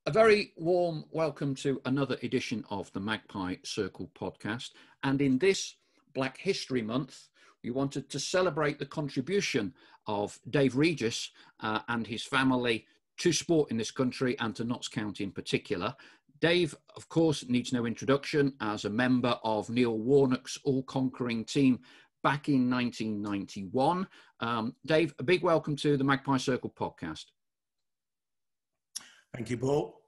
A very warm welcome to another edition of the Magpie Circle podcast. And in this Black History Month, we wanted to celebrate the contribution of Dave Regis and his family to sport in this country and to Notts County in particular. Dave, of course, needs no introduction as a member of Neil Warnock's all-conquering team back in 1991. Dave, a big welcome to the Magpie Circle podcast. Thank you, Paul.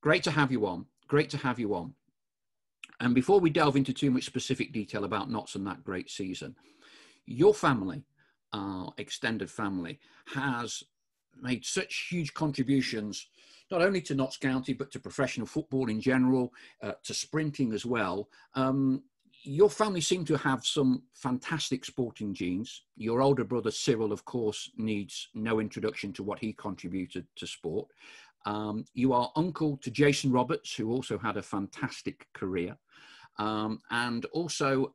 Great to have you on. Great to have you on. And before we delve into too much specific detail about Notts and that great season, your family, extended family, has made such huge contributions, not only to Notts County, but to professional football in general, to sprinting as well. Your family seem to have some fantastic sporting genes. Your older brother, Cyrille, of course, needs no introduction to what he contributed to sport. You are uncle to Jason Roberts, who also had a fantastic career. And also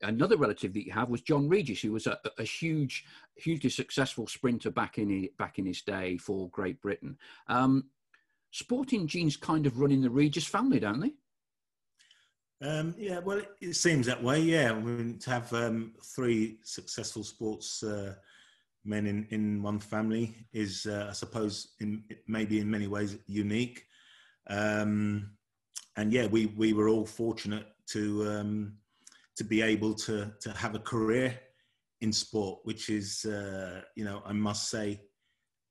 another relative that you have was John Regis, who was a hugely successful sprinter back in his day for Great Britain. Sporting genes kind of run in the Regis family, don't they? Yeah, well, it seems that way. Yeah, I mean, to have three successful sports men in one family is, I suppose, maybe in many ways unique. And yeah, we were all fortunate to be able to have a career in sport, which is, I must say,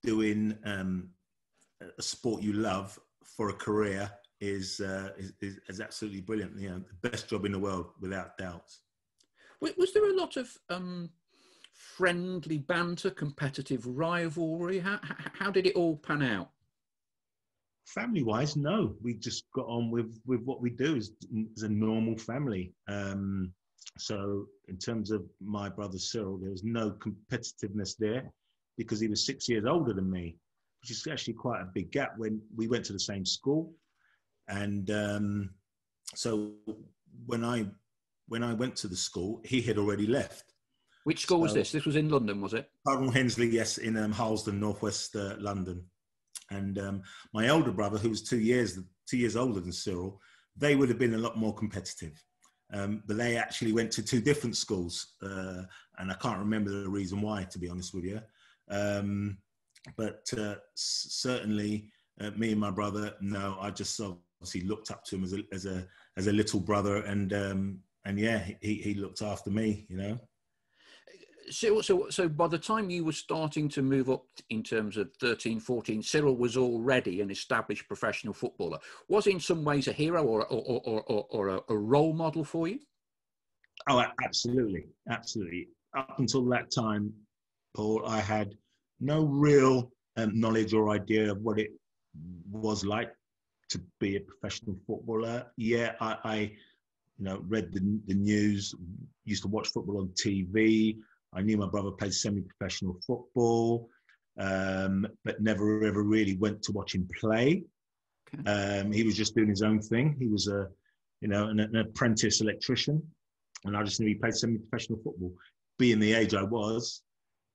doing a sport you love for a career is absolutely brilliant. You know, the best job in the world, without doubt. Was there a lot of friendly banter, competitive rivalry? How did it all pan out? Family-wise, no. We just got on with what we do as a normal family. So in terms of my brother Cyrille, there was no competitiveness there because he was 6 years older than me, which is actually quite a big gap. When we went to the same school, and so when I went to the school, he had already left. Which school was this? This was in London, was it? Cardinal Hensley, yes, in Harlesden, northwest London. And my older brother, who was 2 years older than Cyrille, they would have been a lot more competitive. But they actually went to two different schools, and I can't remember the reason why, to be honest with you. But certainly, me and my brother, no, I just obviously looked up to him as a little brother, and yeah, he looked after me, you know. So by the time you were starting to move up in terms of 13, 14, Cyrille was already an established professional footballer. Was he in some ways a hero or a role model for you? Oh, absolutely. Absolutely. Up until that time, Paul, I had no real knowledge or idea of what it was like to be a professional footballer. Yeah, I read the news, used to watch football on TV. I knew my brother played semi-professional football, but never ever really went to watch him play. Okay. He was just doing his own thing. He was an apprentice electrician, and I just knew he played semi-professional football. Being the age I was,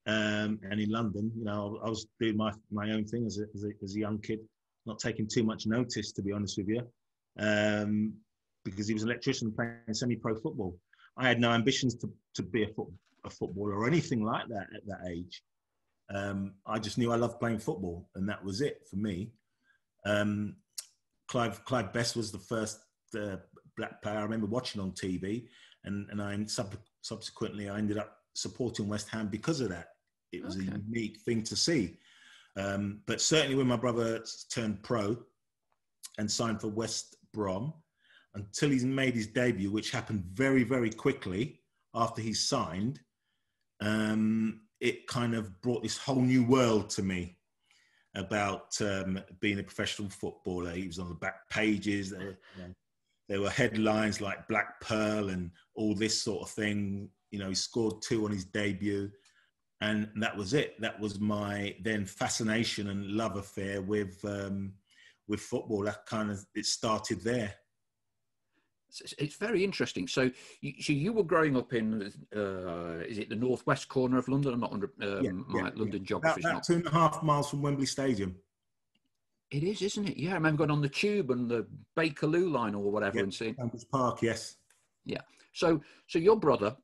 and in London, I was doing my own thing as a young kid, not taking too much notice, to be honest with you, because he was an electrician playing semi-pro football. I had no ambitions to be a footballer or anything like that at that age. I just knew I loved playing football, and that was it for me. Clive Best was the first black player I remember watching on TV, and I subsequently I ended up supporting West Ham because of that. It was a unique thing to see. But certainly when my brother turned pro and signed for West Brom, until he's made his debut, which happened very, very quickly after he signed, it kind of brought this whole new world to me about being a professional footballer. He was on the back pages. There were headlines like Black Pearl and all this sort of thing. He scored 2 on his debut. And that was it. That was my then fascination and love affair with football. It started there. It's very interesting. So you were growing up in, is it the northwest corner of London? I'm not under my London geography. About 2.5 miles from Wembley Stadium. It is, isn't it? Yeah, I remember going on the tube and the Bakerloo line or whatever Yeah, and seeing. Campbell's Park, yes. Yeah. So your brother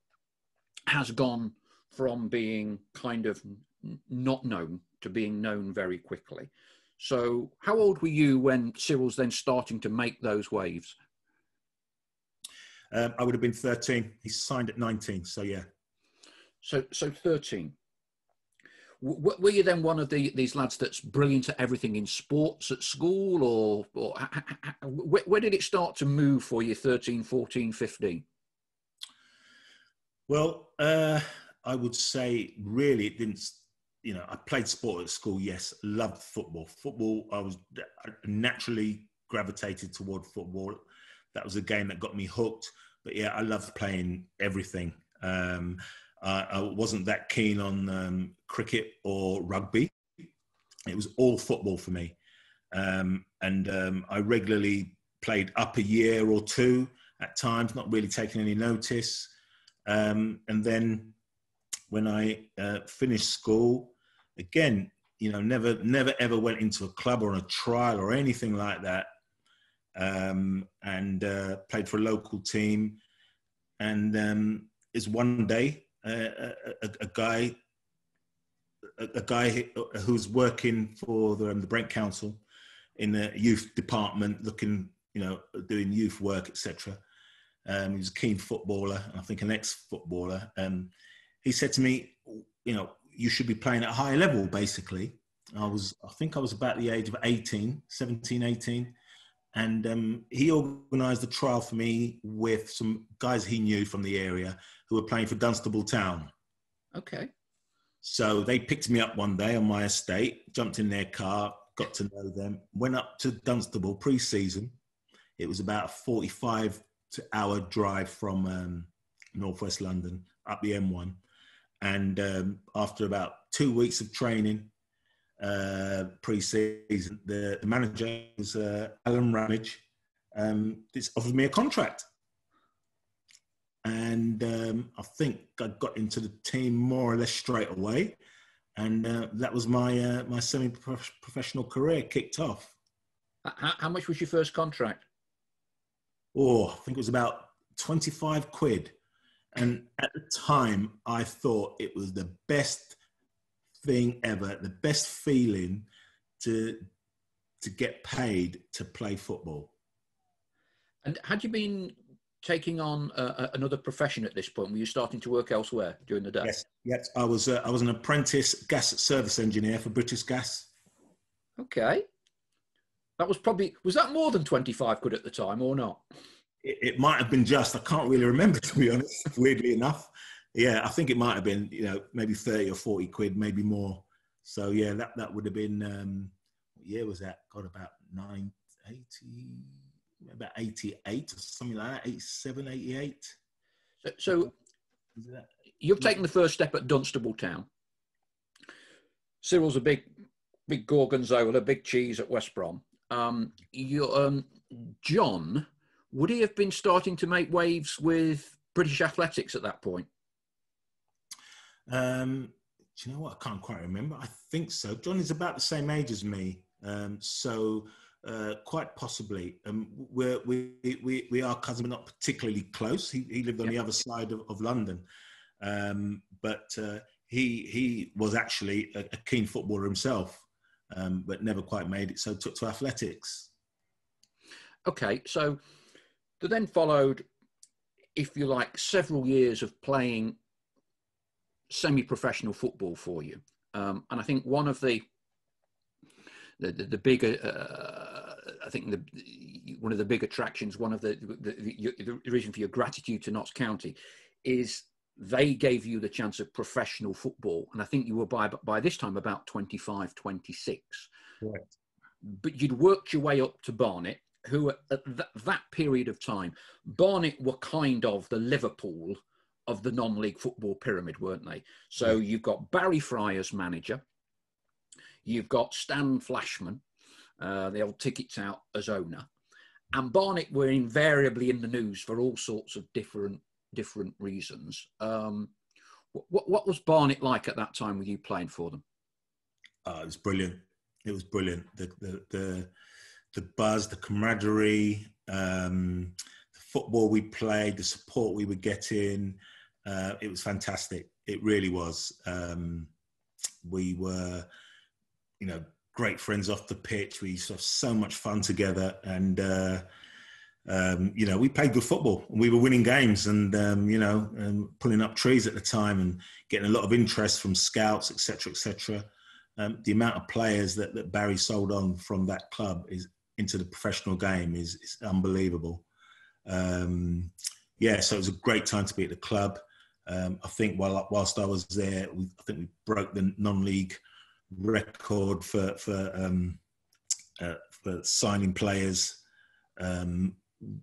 has gone from being kind of not known to being known very quickly. So how old were you when Cyril's then starting to make those waves? I would have been 13. He signed at 19, so yeah. So 13. Were you then one of these lads that's brilliant at everything in sports at school, or where did it start to move for you, 13, 14, 15? Well, I would say really it didn't, I played sport at school, yes, loved football. Football, I naturally gravitated toward football. That was a game that got me hooked. But yeah, I loved playing everything. I wasn't that keen on cricket or rugby. It was all football for me. I regularly played up a year or two at times, not really taking any notice. And then when I finished school, again, never ever went into a club or a trial or anything like that. Played for a local team. And is one day a guy who's working for the Brent Council in the youth department, looking, doing youth work, etc. He was a keen footballer, I think an ex-footballer. He said to me, you should be playing at a higher level, basically. I think I was about the age of 17, 18. And he organised a trial for me with some guys he knew from the area who were playing for Dunstable Town. Okay. So they picked me up one day on my estate, jumped in their car, got to know them, went up to Dunstable pre-season. It was about a 45-hour drive from northwest London up the M1. And after about 2 weeks of training, pre-season, the manager was Alan Ramage. This offered me a contract, and I think I got into the team more or less straight away, and that was my my semi-professional career kicked off. How much was your first contract? Oh, I think it was about 25 quid, and at the time I thought it was the best thing ever, the best feeling to get paid to play football. And had you been taking on another profession at this point? Were you starting to work elsewhere during the day? Yes. I was an apprentice gas service engineer for British Gas. Okay. That was that more than 25 quid at the time or not? It might have been just, I can't really remember, to be honest, weirdly enough. Yeah, I think it might have been, maybe 30 or 40 quid, maybe more. So yeah, that would have been, what year was that? God, about 88 or something like that, 87, 88. So you've taken the first step at Dunstable Town. Cyril's a big gorgonzola, big cheese at West Brom. John, would he have been starting to make waves with British athletics at that point? Do you know what? I can't quite remember. I think so. John is about the same age as me. Quite possibly. We are cousins, but not particularly close. He lived on the other side of London. But he was actually a keen footballer himself, but never quite made it. So took to athletics. Okay, so there then followed, if you like, several years of playing semi-professional football for you, and I think one of the bigger, I think one of the big attractions, one of the reason for your gratitude to Notts County, is they gave you the chance of professional football, and I think you were by this time about 25, 26. Correct. But you'd worked your way up to Barnet, who at that period of time, Barnet were kind of the Liverpool of the non-league football pyramid, weren't they? So you've got Barry Fry as manager, you've got Stan Flashman, the old tickets out, as owner, and Barnet were invariably in the news for all sorts of different reasons. What was Barnet like at that time with you playing for them? It was brilliant. It was brilliant. The buzz, the camaraderie, the football we played, the support we were getting. It was fantastic. It really was. We were, great friends off the pitch. We used to have so much fun together, and we played good football. We were winning games, and pulling up trees at the time, and getting a lot of interest from scouts, etc., etc. The amount of players that Barry sold on from that club into the professional game is unbelievable. So it was a great time to be at the club. I think whilst I was there, I think we broke the non-league record for signing players.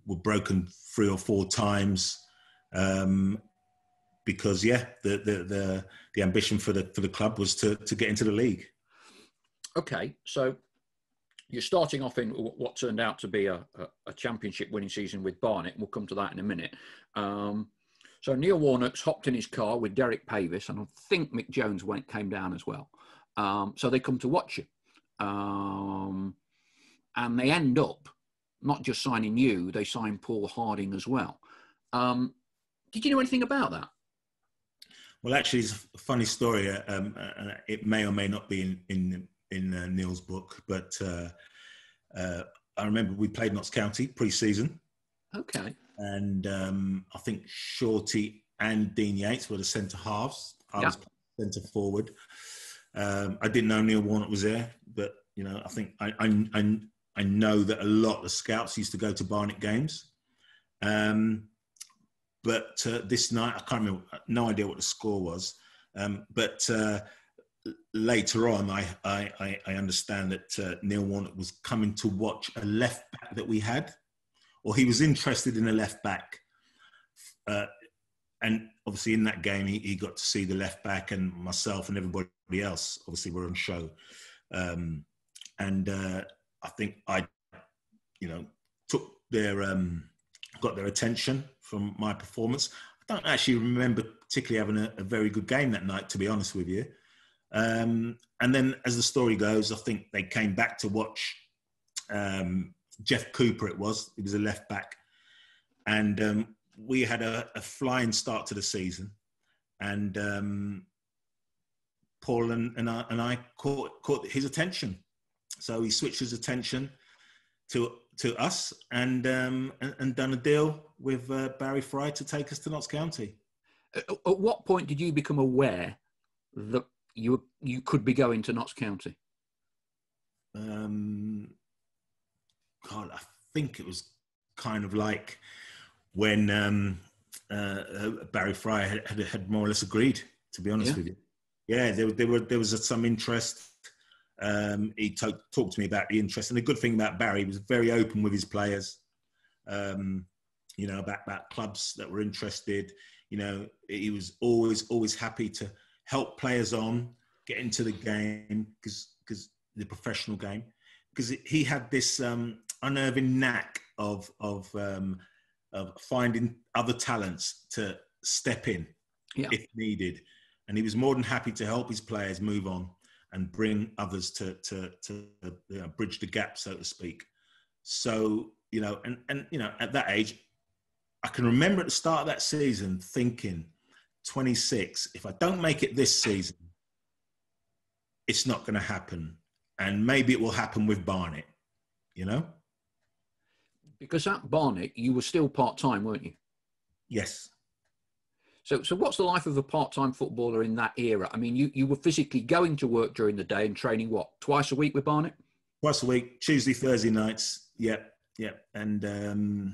Were broken 3 or 4 times because the ambition for the club was to get into the league. Okay, so you're starting off in what turned out to be a championship winning season with Barnet. We'll come to that in a minute. So Neil Warnock's hopped in his car with Derek Pavis, and I think Mick Jones came down as well. So they come to watch you. And they end up not just signing you, they signed Paul Harding as well. Did you know anything about that? Well, actually, it's a funny story. It may or may not be in Neil's book, but I remember we played Notts County pre-season. Okay. And I think Shorty and Dean Yates were the centre halves. I was centre forward. I didn't know Neil Warnock was there, but I think I know that a lot of scouts used to go to Barnet games. But this night, I can't remember, no idea what the score was. But later on, I understand that Neil Warnock was coming to watch a left back that we had, or he was interested in a left back. And obviously in that game, he got to see the left back, and myself and everybody else obviously were on show. I think I, took got their attention from my performance. I don't actually remember particularly having a very good game that night, to be honest with you. And then as the story goes, I think they came back to watch Jeff Cooper, he was a left back. And we had a flying start to the season. And Paul and I caught his attention. So he switched his attention to us and done a deal with Barry Fry to take us to Notts County. At what point did you become aware that you could be going to Notts County? God, I think it was kind of like when Barry Fry had more or less agreed, to be honest with you. Yeah, there was some interest. He talked to me about the interest, and the good thing about Barry, he was very open with his players. About clubs that were interested. He was always happy to help players on, get into the game, because the professional game, because he had this unnerving knack of finding other talents to step in if needed, and he was more than happy to help his players move on and bring others to bridge the gap, so to speak. So, at that age, I can remember at the start of that season thinking, 26, if I don't make it this season, it's not going to happen. And maybe it will happen with Barnet, Because at Barnet, you were still part-time, weren't you? Yes. So what's the life of a part-time footballer in that era? I mean, you were physically going to work during the day and training, twice a week with Barnet? Twice a week, Tuesday, Thursday nights. Yep. And,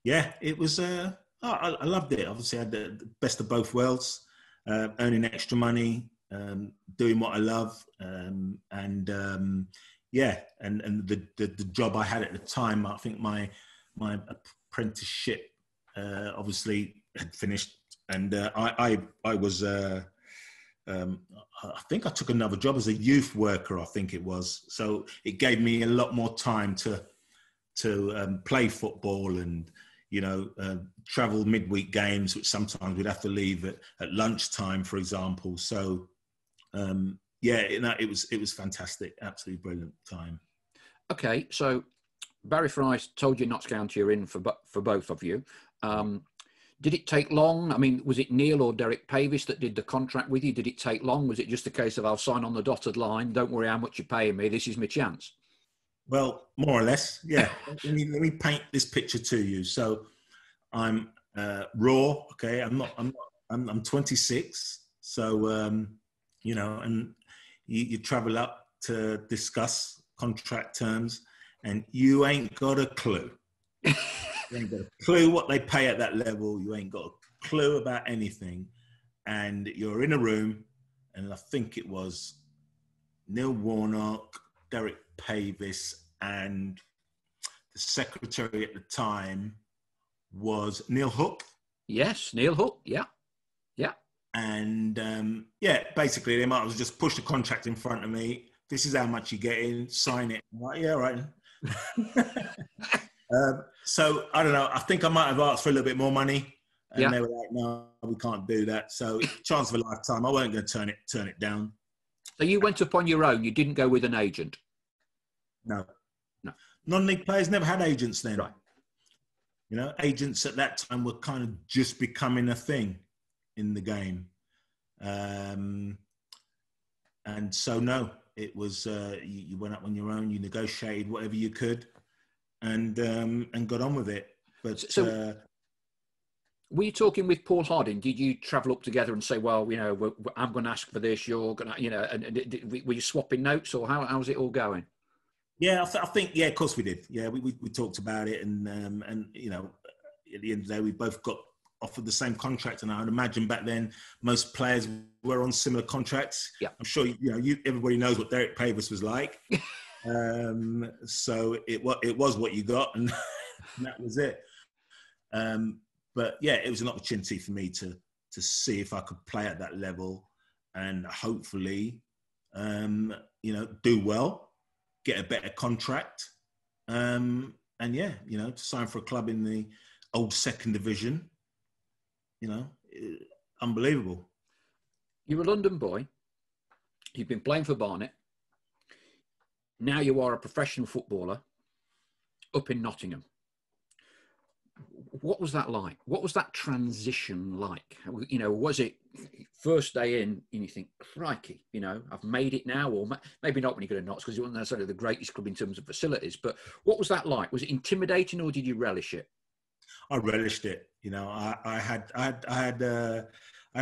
it was, I loved it. Obviously, I had the best of both worlds, earning extra money, doing what I love. And the job I had at the time, I think my apprenticeship obviously had finished, and I was I think I took another job as a youth worker, I think it was. So it gave me a lot more time to play football and travel midweek games, which sometimes we'd have to leave at lunchtime, for example. So yeah, it was fantastic, absolutely brilliant time. Okay, so Barry Fry's told you Notts County are in for both of you. Did it take long? I mean, was it Neil or Derek Pavis that did the contract with you? Did it take long? Was it just a case of I'll sign on the dotted line, don't worry how much you're paying me, this is my chance? Well, more or less, yeah. let me paint this picture to you. So I'm raw, okay. I'm 26, so you know, and you travel up to discuss contract terms, and you ain't got a clue. You ain't got a clue what they pay at that level. You ain't got a clue about anything. And you're in a room, and I think it was Neil Warnock, Derek Pavis, and the secretary at the time was Neil Hook. Yes, Neil Hook, yeah. Yeah. And yeah, basically they might as well just push the contract in front of me. This is how much you're getting, sign it. I'm like, yeah, right. So I don't know. I think I might have asked for a little bit more money, and they were like, "No, we can't do that." So chance of a lifetime. I wasn't going to turn it down. So you went up on your own. You didn't go with an agent. No. Non-league players never had agents then. Right. You know, agents at that time were kind of just becoming a thing in the game, and so no, it was you went up on your own. You negotiated whatever you could. And got on with it. But so, were you talking with Paul Harding? Did you travel up together and say, "Well, you know, I'm going to ask for this. You're going to, you know," and were you swapping notes, or how's it all going? Yeah, I think yeah, of course we did. Yeah, we talked about it, and you know, at the end of the day, we both got offered the same contract, and I would imagine back then most players were on similar contracts. Yeah, I'm sure everybody knows what Derek Pavis was like. So it was what you got, and that was it. But yeah, it was an opportunity for me to see if I could play at that level, and hopefully, you know, do well, get a better contract, and yeah, you know, to sign for a club in the old second division. You know, unbelievable. You're a London boy. You've been playing for Barnet. Now you are a professional footballer up in Nottingham. What was that like? What was that transition like? You know, was it first day in and you think, crikey, you know, I've made it now? Or maybe not when you go to Notts, because you weren't necessarily the greatest club in terms of facilities. But what was that like? Was it intimidating, or did you relish it? I relished it. You know, I had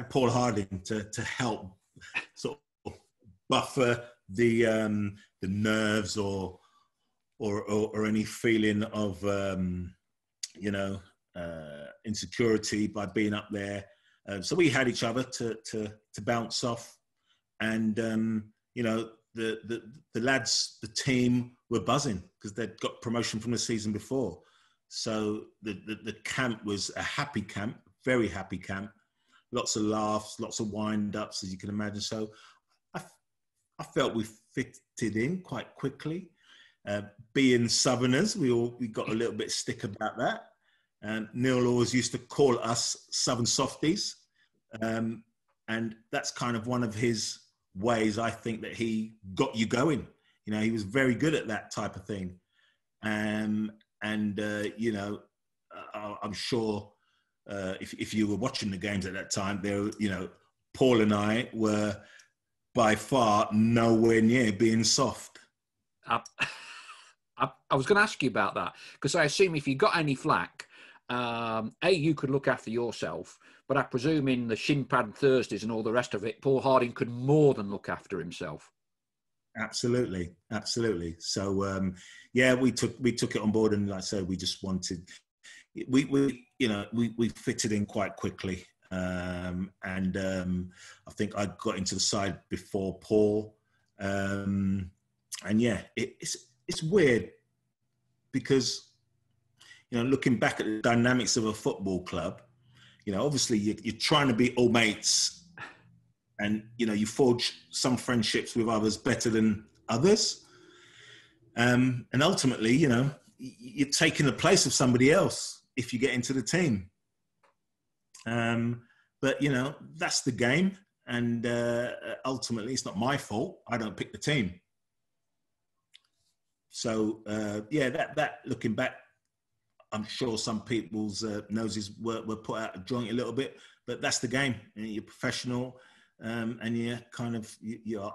Paul Harding to help sort of buffer the nerves or any feeling of you know, insecurity by being up there. So we had each other to bounce off, and you know, the lads, the team were buzzing because they'd got promotion from the season before. So the camp was a happy camp, very happy camp. Lots of laughs, lots of wind-ups, as you can imagine. So I felt we fitted in quite quickly. Being Southerners, we got a little bit stick about that. Neil always used to call us Southern softies. And that's kind of one of his ways, I think, that he got you going. You know, he was very good at that type of thing. You know, I'm sure if you were watching the games at that time, you know, Paul and I were by far nowhere near being soft. I was going to ask you about that, because I assume if you got any flack, you could look after yourself, but I presume in the shin pad Thursdays and all the rest of it, Paul Harding could more than look after himself. Absolutely. So yeah, we took it on board, and like I said, we just wanted we fitted in quite quickly, and I think I got into the side before Paul, and yeah, it's weird because, you know, looking back at the dynamics of a football club, you know, obviously you're trying to be all mates, and, you know, you forge some friendships with others better than others. And ultimately, you know, you're taking the place of somebody else if you get into the team. But, you know, that's the game. and ultimately it's not my fault. I don't pick the team. So that looking back, I'm sure some people's noses were put out of joint a little bit, but that's the game. You're professional, and you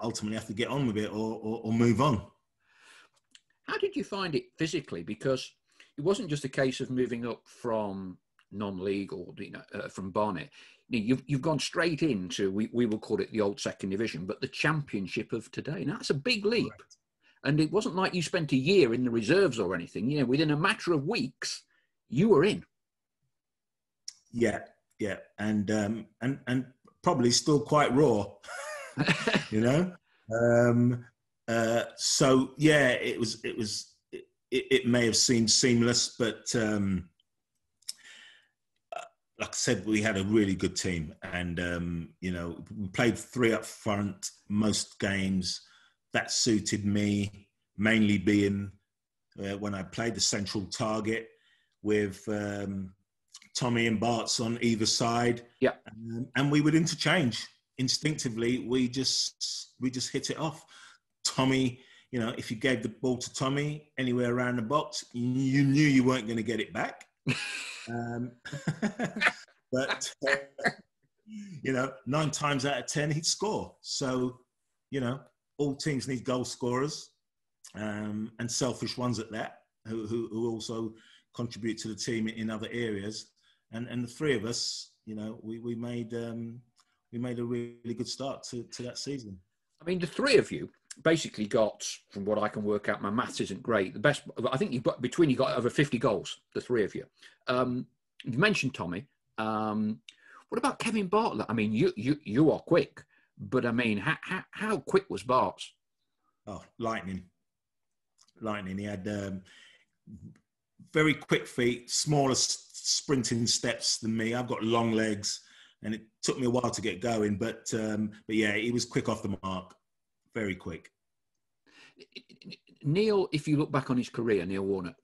ultimately have to get on with it or move on. How did you find it physically? Because it wasn't just a case of moving up from non-league or from Barnet. You've gone straight into, we will call it the old second division, but the championship of today. Now that's a big leap. Right. And it wasn't like you spent a year in the reserves or anything. Within a matter of weeks, you were in. Yeah, and probably still quite raw, So yeah, it may have seemed seamless, but like I said, we had a really good team, and we played 3 up front most games. That suited me, mainly being when I played the central target with Tommy and Bart's on either side. Yeah, and we would interchange instinctively. We just hit it off. Tommy, if you gave the ball to Tommy anywhere around the box, you knew you weren't going to get it back. But 9 times out of 10 he'd score. So all teams need goal scorers, and selfish ones at that, who also contribute to the team in other areas. And the 3 of us, we made a really good start to that season. I mean, the 3 of you basically got, from what I can work out, my maths isn't great, the best. I think you got over 50 goals, the 3 of you. You mentioned Tommy. What about Kevin Bartlett? I mean, you are quick. But I mean, how quick was Bart? Oh, lightning. He had very quick feet, smaller sprinting steps than me. I've got long legs, and it took me a while to get going. But yeah, he was quick off the mark, very quick. Neil, if you look back on his career, Neil Warnock,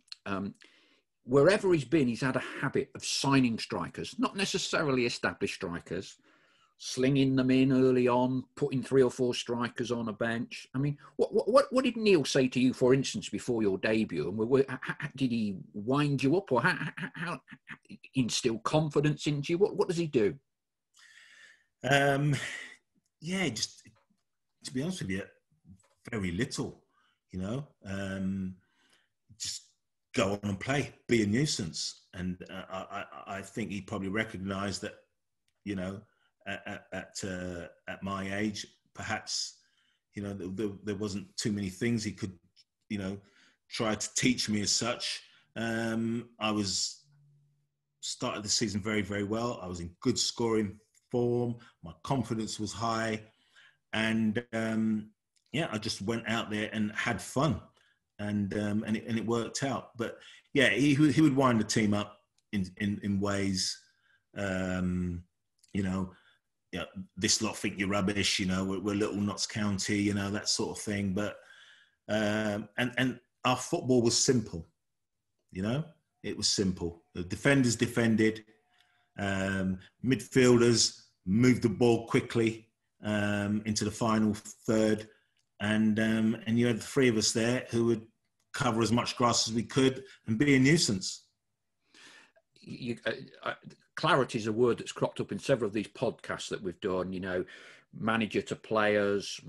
wherever he's been, he's had a habit of signing strikers, not necessarily established strikers, slinging them in early on, putting 3 or 4 strikers on a bench. I mean, what did Neil say to you, for instance, before your debut? And did he wind you up, or how instill confidence into you? What does he do? Yeah, just to be honest with you, very little. Just go on and play, be a nuisance. And I think he probably recognised that, at my age, perhaps, there wasn't too many things he could, try to teach me as such. I started the season very, very well. I was in good scoring form. My confidence was high. And I just went out there and had fun. And it worked out. But yeah, he would wind the team up in ways, this lot think you're rubbish, we're Little Notts County, that sort of thing. But and our football was simple, it was simple. The defenders defended, midfielders moved the ball quickly into the final third, and you had the 3 of us there who would cover as much grass as we could and be a nuisance. Clarity is a word that's cropped up in several of these podcasts that we've done, manager to players,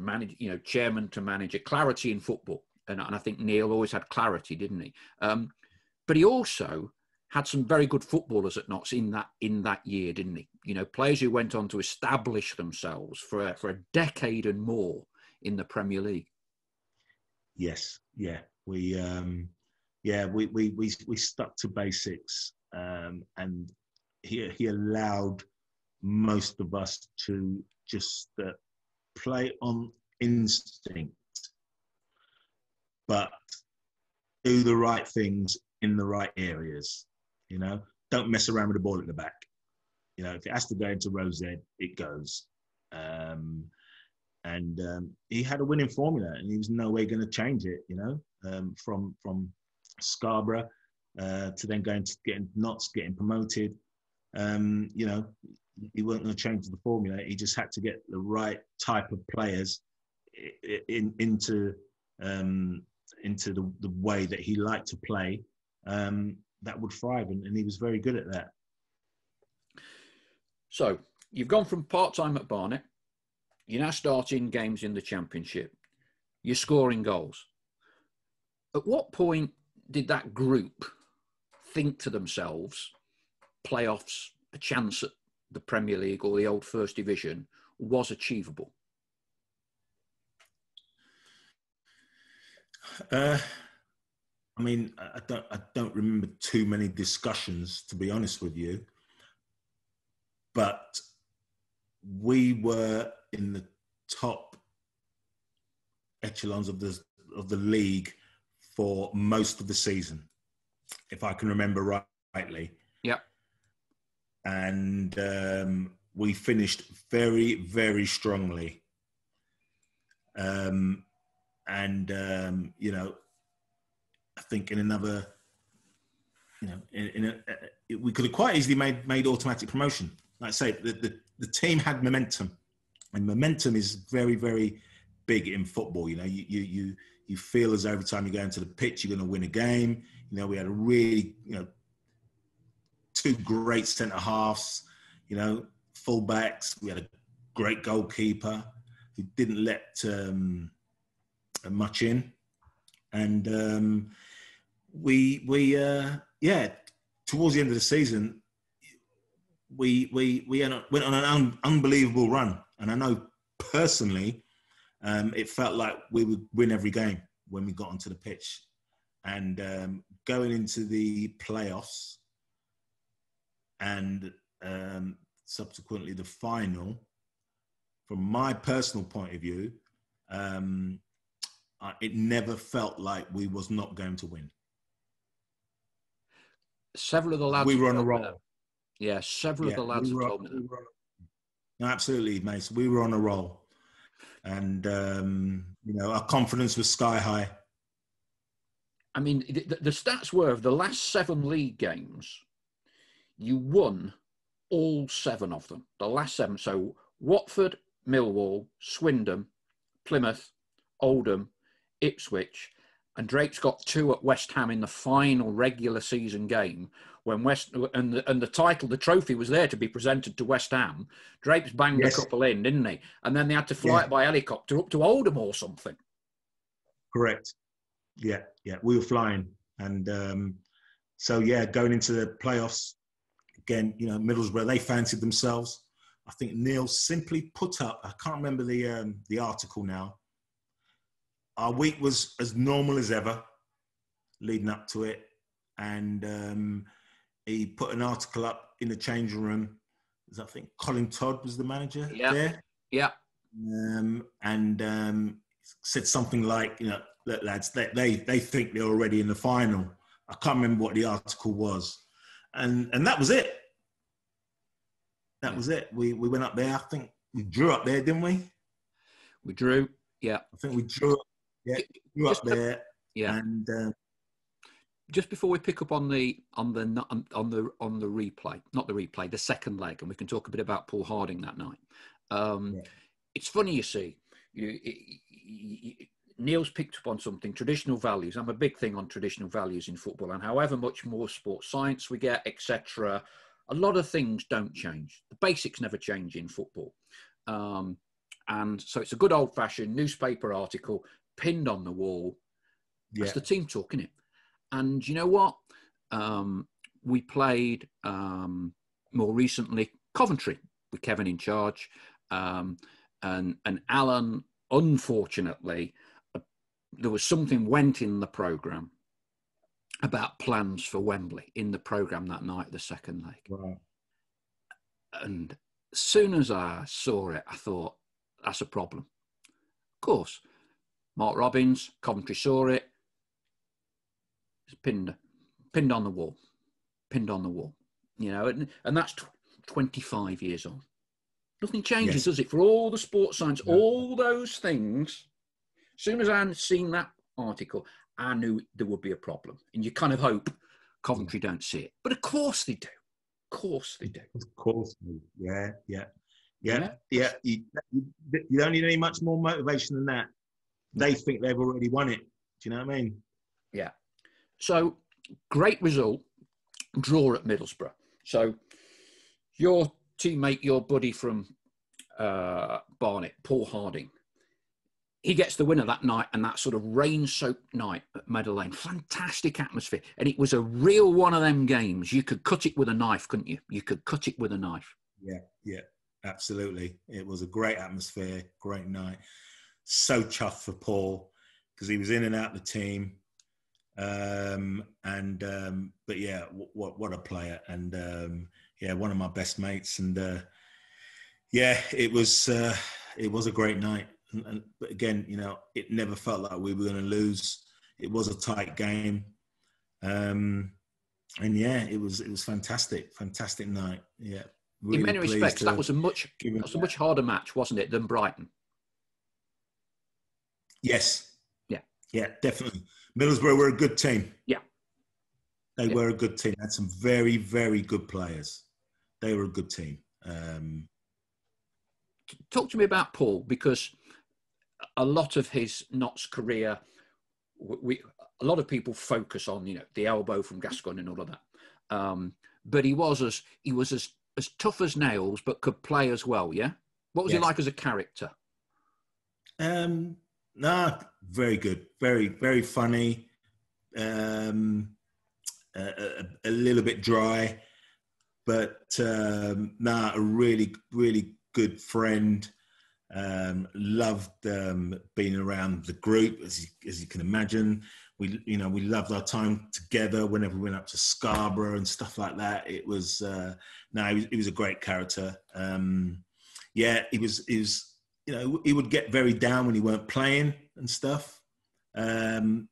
chairman to manager, clarity in football. And I think Neil always had clarity, didn't he? But he also had some very good footballers at Notts in that year, didn't he? Players who went on to establish themselves for a decade and more in the Premier League. Yes, yeah. We stuck to basics, and he allowed most of us to just play on instinct, but do the right things in the right areas. Don't mess around with the ball at the back. If it has to go into row Z, it goes. And he had a winning formula, and he was no way going to change it. From Scarborough to then going to getting Notts, getting promoted. You know, he wasn't going to change the formula. He just had to get the right type of players into the way that he liked to play, that would thrive, and he was very good at that. So you've gone from part-time at Barnet, you're now starting games in the Championship, you're scoring goals. At what point did that group think to themselves, playoffs, a chance at the Premier League or the old First Division was achievable? I mean, I don't remember too many discussions, to be honest with you. But we were in the top echelons of the league for most of the season, if I can remember rightly. Yeah. And we finished very, very strongly. You know, I think in another, you know, we could have quite easily made automatic promotion. Like I say, the team had momentum, and momentum is very, very big in football. You know, you feel as every time you go into the pitch, you're going to win a game. You know, we had a really, you know, two great centre halves, you know, full backs. We had a great goalkeeper who didn't let much in, and towards the end of the season, we went on an unbelievable run, and I know personally, it felt like we would win every game when we got onto the pitch, and going into the playoffs and subsequently the final. From my personal point of view, it never felt like we was not going to win. Several of the lads... We were on a roll. Yeah, several of the lads have told me that. No, absolutely, mate. We were on a roll. And, you know, our confidence was sky high. I mean, the stats were, of the last 7 league games, you won all 7 of them. The last 7. So Watford, Millwall, Swindon, Plymouth, Oldham, Ipswich, and Drake's got 2 at West Ham in the final regular season game when the title, the trophy was there to be presented to West Ham. Drake's banged a couple in, didn't he? And then they had to fly it by helicopter up to Oldham or something. Correct. Yeah, we were flying. And going into the playoffs, again, you know, Middlesbrough, they fancied themselves. I think Neil simply put up, I can't remember the article now. Our week was as normal as ever leading up to it. And he put an article up in the changing room. I think Colin Todd was the manager there. Yeah. Said something like, you know, look, lads, they think they're already in the final. I can't remember what the article was. And that was it. That was it. We went up there. I think we drew up there, didn't we? We drew. Yeah. I think we drew. Yeah, drew up there. Yeah. And just before we pick up on the replay, not the replay, the second leg, and we can talk a bit about Paul Harding that night. It's funny, you see. Neil's picked up on something, traditional values. I'm a big thing on traditional values in football, and however much more sports science we get, etc., a lot of things don't change. The basics never change in football. And so it's a good old-fashioned newspaper article pinned on the wall. That's the team talking it. And you know what? We played more recently Coventry with Kevin in charge. And Alan, unfortunately, there was something went in the programme about plans for Wembley in the programme that night, the second leg. Wow. And as soon as I saw it, I thought, that's a problem. Of course, Mark Robbins, Coventry saw it. It's pinned on the wall. Pinned on the wall. You know, and that's 25 years on. Nothing changes, does it? For all the sports science, all those things, as soon as I had seen that article, I knew there would be a problem. And you kind of hope Coventry don't see it. But of course they do. Of course they do. Of course. Yeah. You don't need any much more motivation than that. They think they've already won it. Do you know what I mean? Yeah. So, great result, draw at Middlesbrough. So, your teammate, your buddy from Barnet, Paul Harding, he gets the winner that night, and that sort of rain-soaked night at Meadow Lane. Fantastic atmosphere. And it was a real one of them games. You could cut it with a knife, couldn't you? You could cut it with a knife. Yeah, absolutely. It was a great atmosphere, great night. So chuffed for Paul, because he was in and out of the team. But yeah, what a player. And one of my best mates. And it was a great night. But again, it never felt like we were going to lose. It was a tight game. It was fantastic night. Yeah. Really in many respects, that was a much harder match, wasn't it, than Brighton? Yes. Yeah, definitely. Middlesbrough were a good team. Yeah. They were a good team. They had some very, very good players. They were a good team. Talk to me about Paul, because a lot of his Notts career, a lot of people focus on, the elbow from Gascoigne and all of that. But he was as tough as nails, but could play as well. Yeah. What was he like as a character? Very good. Very, very funny. A little bit dry, but a really, really good friend. Loved being around the group, as you can imagine. We loved our time together whenever we went up to Scarborough and stuff like that. It was he was a great character. He was he would get very down when he weren't playing and stuff, because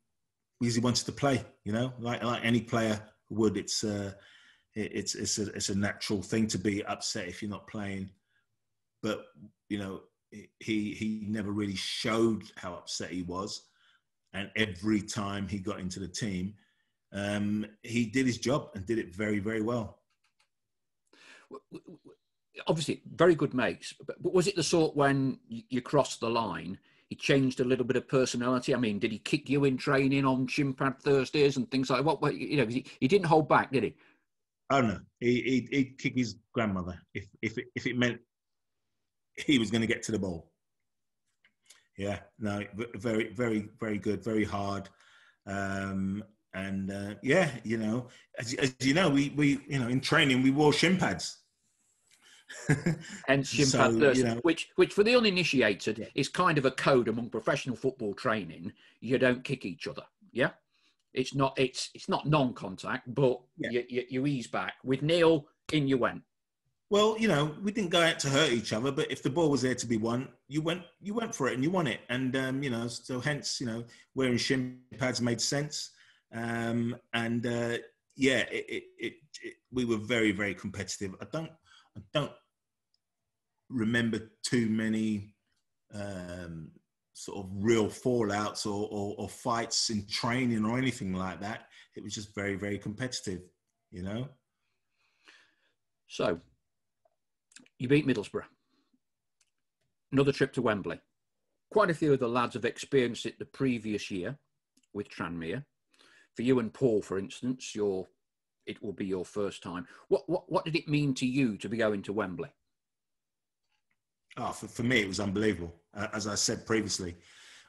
he wanted to play. Like any player would. It's a natural thing to be upset if you're not playing, but he never really showed how upset he was. And every time he got into the team, he did his job and did it very, very well. Obviously, very good mates. But was it the sort when you crossed the line, he changed a little bit of personality? I mean, did he kick you in training on shin pad Thursdays and things like that? He didn't hold back, did he? Oh no, he'd kick his grandmother if it meant he was going to get to the ball. Yeah, no, very, very, very good, very hard. As you know, we in training we wore shin pads. Hence shin pad Thursday, which for the uninitiated is kind of a code among professional football training. You don't kick each other. Yeah, it's not non-contact, but you ease back. With Neil, in you went. Well, we didn't go out to hurt each other, but if the ball was there to be won, you went for it and you won it. And, so hence, wearing shin pads made sense. We were very, very competitive. I don't remember too many sort of real fallouts or fights in training or anything like that. It was just very, very competitive, So, you beat Middlesbrough. Another trip to Wembley. Quite a few of the lads have experienced it the previous year with Tranmere. For you and Paul, for instance, it will be your first time. What did it mean to you to be going to Wembley? Oh, for me, it was unbelievable. As I said previously,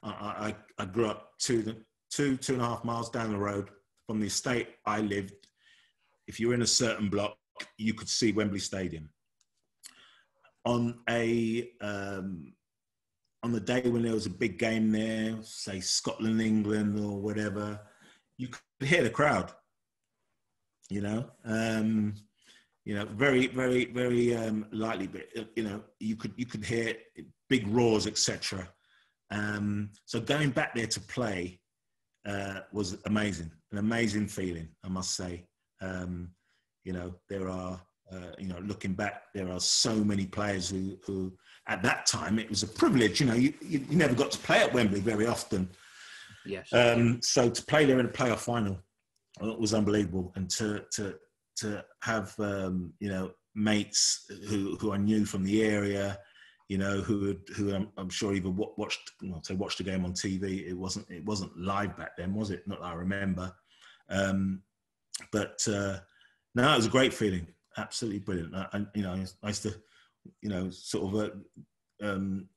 I grew up two and a half miles down the road from the estate I lived. If you were in a certain block, you could see Wembley Stadium. On the day when there was a big game there, say Scotland, England, or whatever, you could hear the crowd. Very, very, very lightly, but you could hear big roars, etc. So going back there to play was amazing, an amazing feeling, I must say. There are. Looking back, there are so many players who at that time, it was a privilege. You never got to play at Wembley very often. Yes. So to play there in a playoff final was unbelievable. And to to have you know, mates who I knew from the area, you know, who I'm sure even watched the game on TV. It wasn't live back then, was it? Not that I remember. But no, it was a great feeling. Absolutely brilliant. And you know, I used to, you know, sort of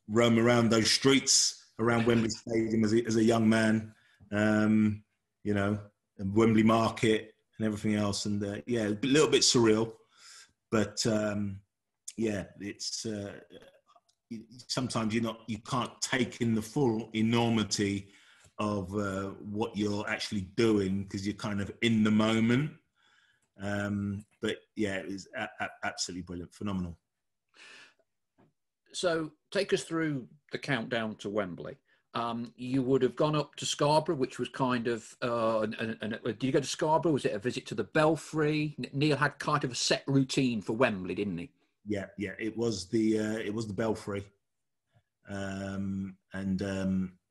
roam around those streets around Wembley Stadium as a young man, you know, and Wembley Market and everything else. And yeah, a little bit surreal, but yeah, it's sometimes you can't take in the full enormity of what you're actually doing because you're kind of in the moment. But yeah, it was absolutely brilliant, phenomenal. So take us through the countdown to Wembley. You would have gone up to Scarborough, which was kind of, did you go to Scarborough? Was it a visit to the Belfry? Neil had kind of a set routine for Wembley, didn't he? Yeah, it was the Belfry.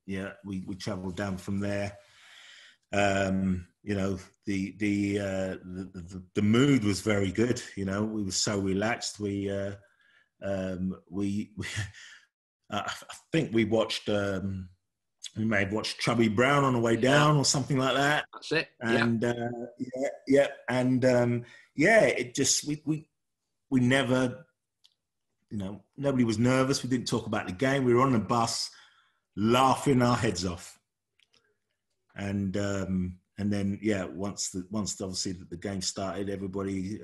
Yeah, we travelled down from there. You know, the mood was very good. You know, we were so relaxed. We I think we watched. We may have watched Chubby Brown on the way down or something like that. That's it. And it just we never, you know, nobody was nervous. We didn't talk about the game. We were on the bus, laughing our heads off. And then once obviously the game started, everybody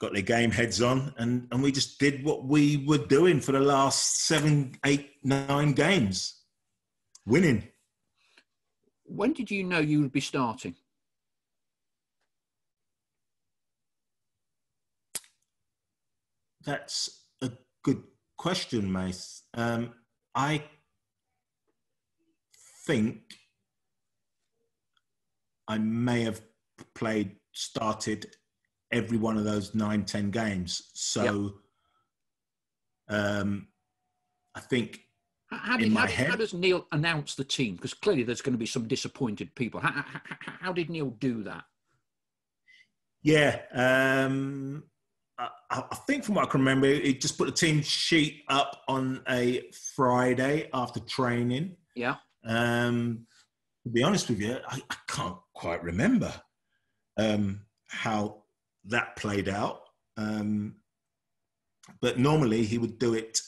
got their game heads on, and we just did what we were doing for the last 7, 8, 9 games. Winning. When did you know you would be starting? That's a good question, Mace. I think I may have started every one of those 9, 10 games. So I think how does Neil announce the team? Because clearly there's going to be some disappointed people. How did Neil do that? Yeah, I think from what I can remember, he just put the team sheet up on a Friday after training. Yeah. To be honest with you, I can't quite remember how that played out. But normally he would do it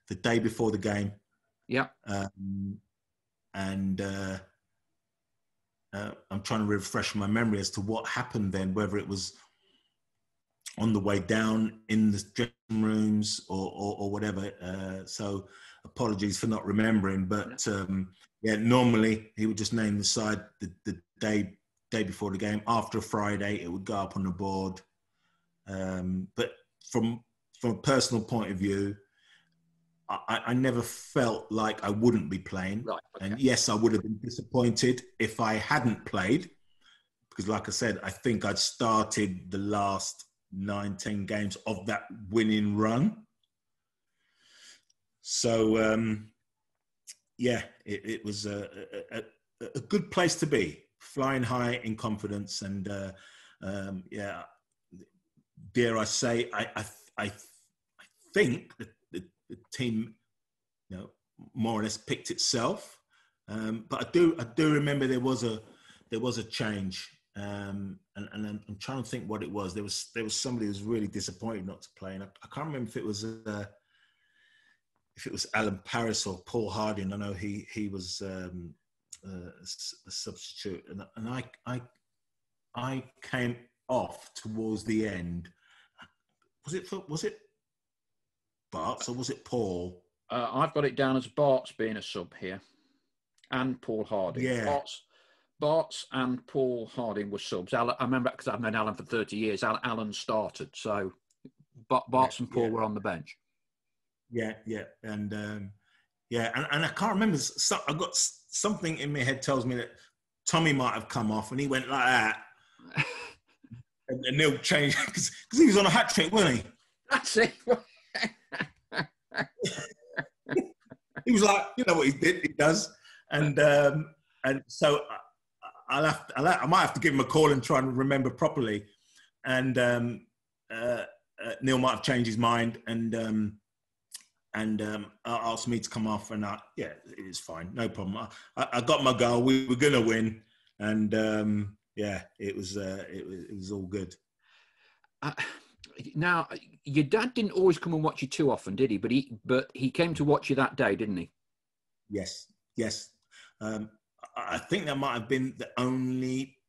the day before the game. Yeah. I'm trying to refresh my memory as to what happened then, whether it was on the way down in the dressing rooms or whatever. So apologies for not remembering, but normally he would just name the side the day before the game. After a Friday, it would go up on the board. But from a personal point of view, I never felt like I wouldn't be playing. Right, okay. And yes, I would have been disappointed if I hadn't played, because like I said, I think I'd started the last 9, 10 games of that winning run. So, it was a good place to be, flying high in confidence. And dare I say, I think that the team, you know, more or less picked itself. But I do remember there was a change. And I'm trying to think what it was. There was somebody who was really disappointed not to play, and I can't remember if it was Alan Paris or Paul Harding. I know he was a substitute, and I came off towards the end. Was it Bart's or was it Paul? I've got it down as Bart's being a sub here, and Paul Harding. Yeah. Bart's and Paul Harding were subs. I remember because I've known Alan for 30 years. Alan started, so Bart's and Paul were on the bench. Yeah, and and I can't remember. I've got something in my head tells me that Tommy might have come off, and he went like that, and Neil changed because he was on a hat trick, wasn't he? That's it. He was like, you know what he does, and so I might have to give him a call and try and remember properly. And Neil might have changed his mind and asked me to come off. And yeah, it was fine, no problem. I got my goal. We were gonna win, and yeah, it was all good. Now, your dad didn't always come and watch you too often, did he? But he came to watch you that day, didn't he? Yes. I think that might have been the only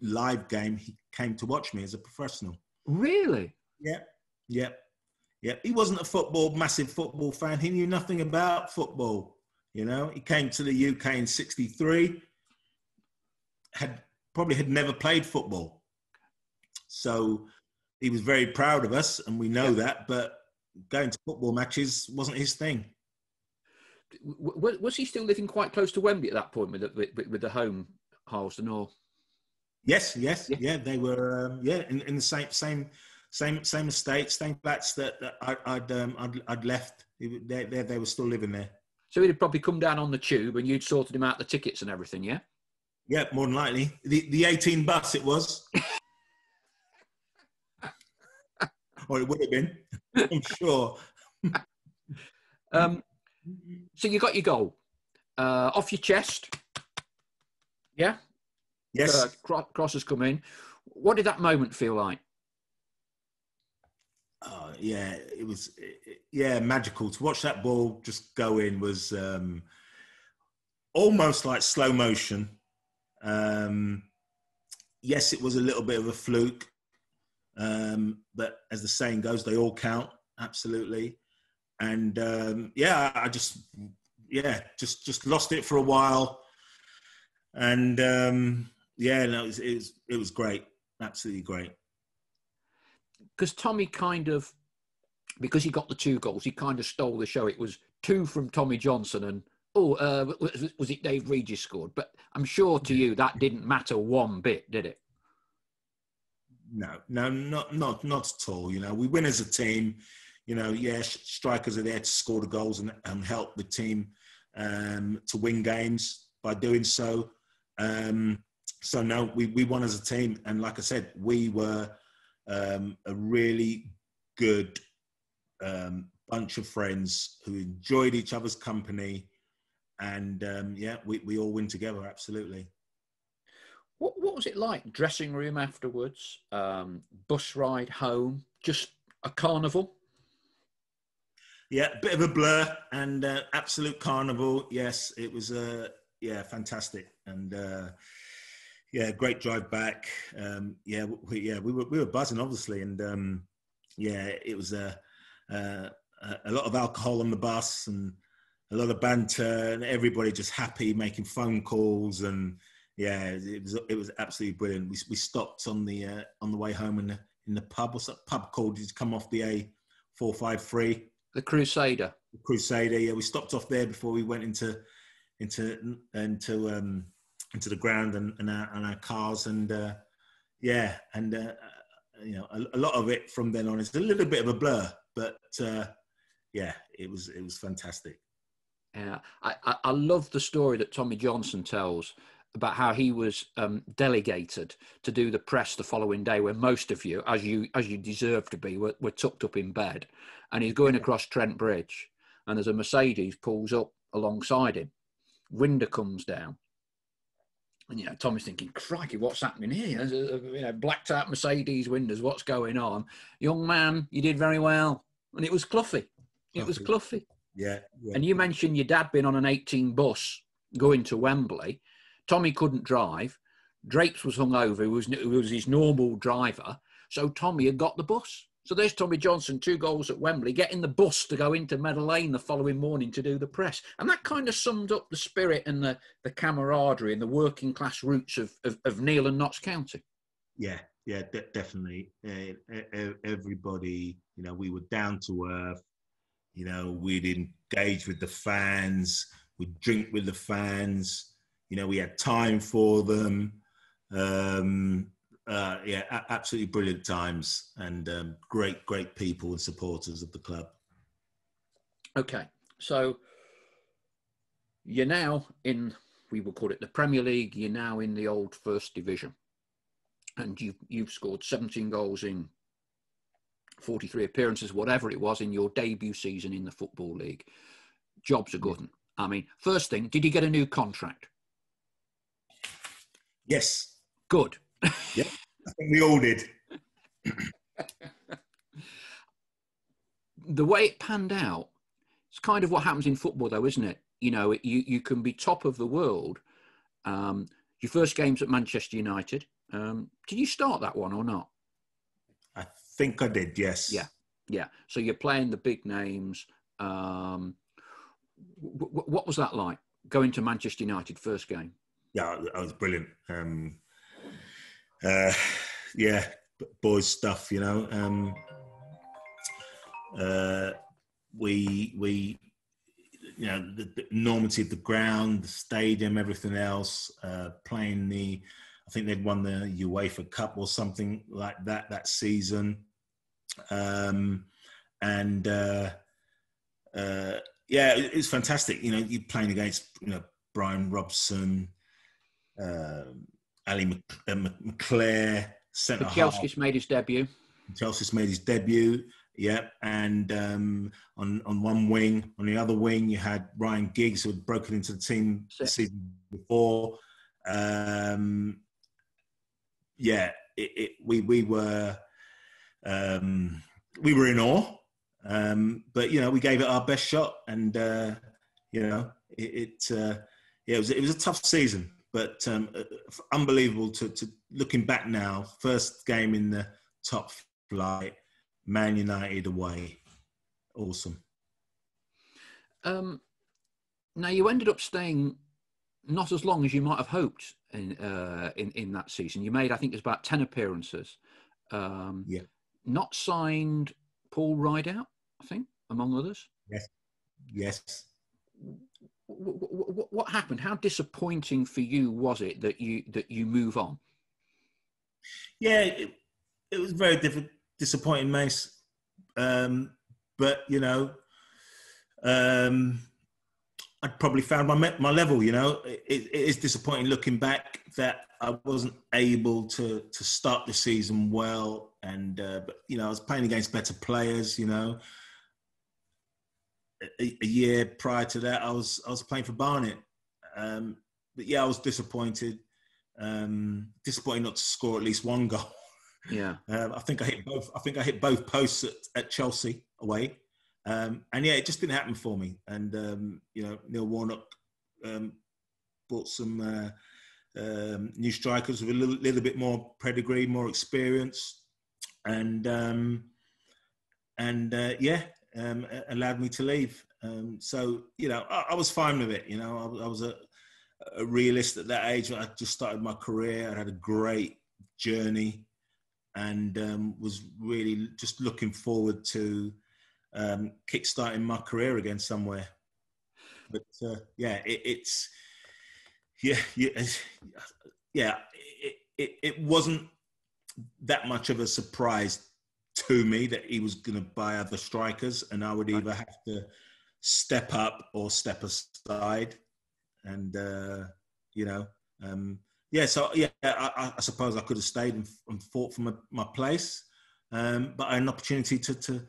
live game he came to watch me as a professional. Really? Yeah. He wasn't a massive football fan. He knew nothing about football. You know, he came to the UK in '63, had never played football. So he was very proud of us, and we know that, but going to football matches wasn't his thing. Was he still living quite close to Wembley at that point with the home Harlesden, or? Yes. Yeah, they were in the same estate, same flats that I'd left. They were still living there. So he'd probably come down on the tube, and you'd sorted him out the tickets and everything, yeah? Yeah, more than likely. The 18 bus it was. Or it would have been, I'm sure. So you got your goal off your chest, yeah? Yes. Cross has come in. What did that moment feel like? Yeah, it was magical. To watch that ball just go in was almost like slow motion. Yes, it was a little bit of a fluke. But as the saying goes, they all count, absolutely. And I just lost it for a while. And it was great, absolutely great. Because Tommy because he got the 2 goals, he kind of stole the show. It was 2 from Tommy Johnson and was it Dave Regis scored? But I'm sure to you that didn't matter one bit, did it? No, not at all. You know, we win as a team. You know, strikers are there to score the goals and help the team to win games by doing so. So no, we won as a team, and like I said, we were a really good bunch of friends who enjoyed each other's company, and we all win together. Absolutely. What was it like? Dressing room afterwards, bus ride home, just a carnival? Yeah, a bit of a blur and absolute carnival. Yes, it was fantastic, and great drive back. We were buzzing obviously, and it was a lot of alcohol on the bus and a lot of banter, and everybody just happy, making phone calls, and it was absolutely brilliant. We stopped on the way home in the pub. What's that pub called? Did you come off the A453? The Crusader. The Crusader. Yeah, we stopped off there before we went into the ground and our cars, and a lot of it from then on is a little bit of a blur, but it was fantastic. Yeah, I love the story that Tommy Johnson tells about how he was delegated to do the press the following day, when most of you, as you deserve to be, were tucked up in bed, and he's going across Trent Bridge, and there's a Mercedes pulls up alongside him, window comes down, and Tommy's thinking, crikey, what's happening here? Blacked out Mercedes windows, what's going on? Young man, you did very well. And it was Cloughie. It was Cloughie. Yeah. And you mentioned your dad being on an 18 bus going to Wembley. Tommy couldn't drive. Drapes was hungover, who was his normal driver. So Tommy had got the bus. So there's Tommy Johnson, 2 goals at Wembley, getting the bus to go into Meadow Lane the following morning to do the press. And that kind of summed up the spirit and the camaraderie and the working class roots of Neil and Notts County. Yeah, definitely. Everybody, we were down to earth. We'd engage with the fans. We'd drink with the fans. We had time for them. Absolutely brilliant times, and great people and supporters of the club. Okay, so you're now in we will call it the Premier League. You're now in the old First Division, and you've scored 17 goals in 43 appearances, whatever it was, in your debut season in the Football League. Job's a good one. I mean, first thing, did you get a new contract? Yes. Good. Yeah, I think we all did. The way it panned out, it's kind of what happens in football, though, isn't it? You know, you can be top of the world. Your first game's at Manchester United. Did you start that one or not? I think I did, yes. Yeah. So you're playing the big names. What was that like, going to Manchester United first game? Yeah, that was brilliant. Yeah, boys stuff, you know. We you know, the enormity of the ground, the stadium, everything else, playing I think they'd won the UEFA Cup or something like that season. Yeah, it was fantastic. You know, you're playing against, you know, Brian Robson, Ali McClare, centre half. Chelsea's made his debut. Chelsea's made his debut, yeah. And on one wing, on the other wing, you had Ryan Giggs, who had broken into the team the season before. Yeah, we were in awe, but you know, we gave it our best shot, and you know, it was a tough season, but unbelievable to looking back now. First game in the top flight, Man United away, awesome. Now you ended up staying not as long as you might have hoped in that season. You made, I think, it was about 10 appearances. Yeah. Not signed Paul Rideout, I think, among others. Yes. What happened? How disappointing for you was it that you move on? Yeah, it was very disappointing, Mace. But you know, I'd probably found my level. You know, it is disappointing looking back that I wasn't able to start the season well, and but you know, I was playing against better players. You know, a year prior to that, I was playing for Barnet. But yeah, I was disappointed. Disappointed not to score at least one goal. Yeah. I think I hit both posts at Chelsea away. And yeah, it just didn't happen for me. And you know, Neil Warnock brought some new strikers with a little bit more pedigree, more experience, and allowed me to leave. So you know, I was fine with it. You know, I was a realist at that age. I just started my career. I had a great journey, and was really just looking forward to kickstarting my career again somewhere. But it wasn't that much of a surprise to me that he was going to buy other strikers, and I would either have to step up or step aside. And I suppose I could have stayed and fought for my place, but I had an opportunity to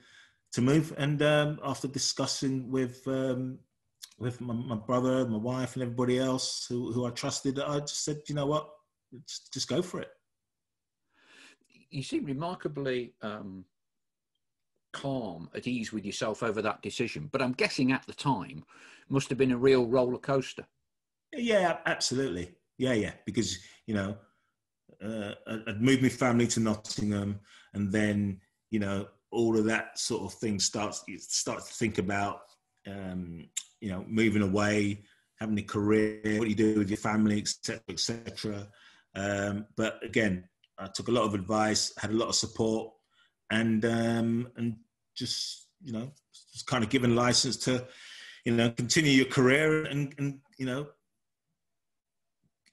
move. And after discussing with my brother, my wife, and everybody else who I trusted, I just said, you know what, just go for it. You seem remarkably calm, at ease with yourself over that decision. But I'm guessing at the time must have been a real roller coaster. Yeah, absolutely. Yeah. Because, you know, I'd moved my family to Nottingham, and then, you know, all of that sort of thing you start to think about, you know, moving away, having a career, what you do with your family, etc., etc. But again, I took a lot of advice, had a lot of support, and just, you know, just kind of given license to, you know, continue your career and you know,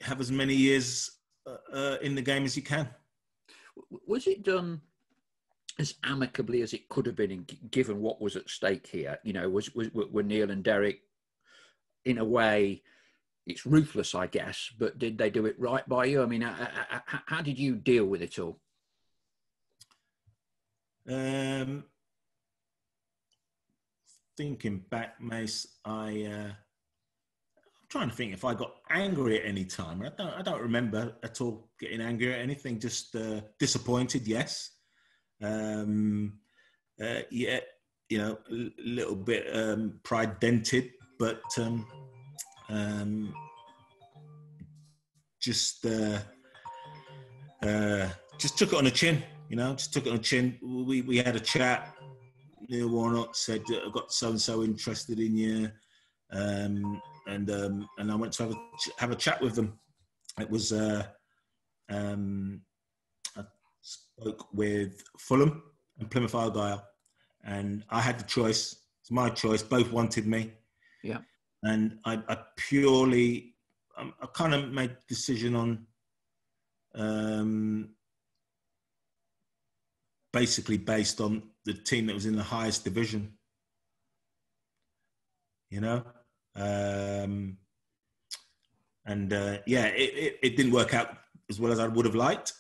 have as many years in the game as you can. Was it done as amicably as it could have been, given what was at stake here? You know, were Neil and Derek, in a way, it's ruthless, I guess, but did they do it right by you? I mean, how did you deal with it all? Thinking back, Mace, I'm trying to think if I got angry at any time. I don't remember at all getting angry at anything. Just disappointed, yes. Yeah, you know, a little bit pride dented, but just took it on the chin. You know, just took it on the chin. We had a chat. Neil Warnock said, "I've got so and so interested in you," and I went to have a chat with them. It was I spoke with Fulham and Plymouth Argyle, and I had the choice. It's my choice. Both wanted me. Yeah. And I purely, I kind of made the decision on basically based on the team that was in the highest division. You know? Yeah, it didn't work out as well as I would have liked,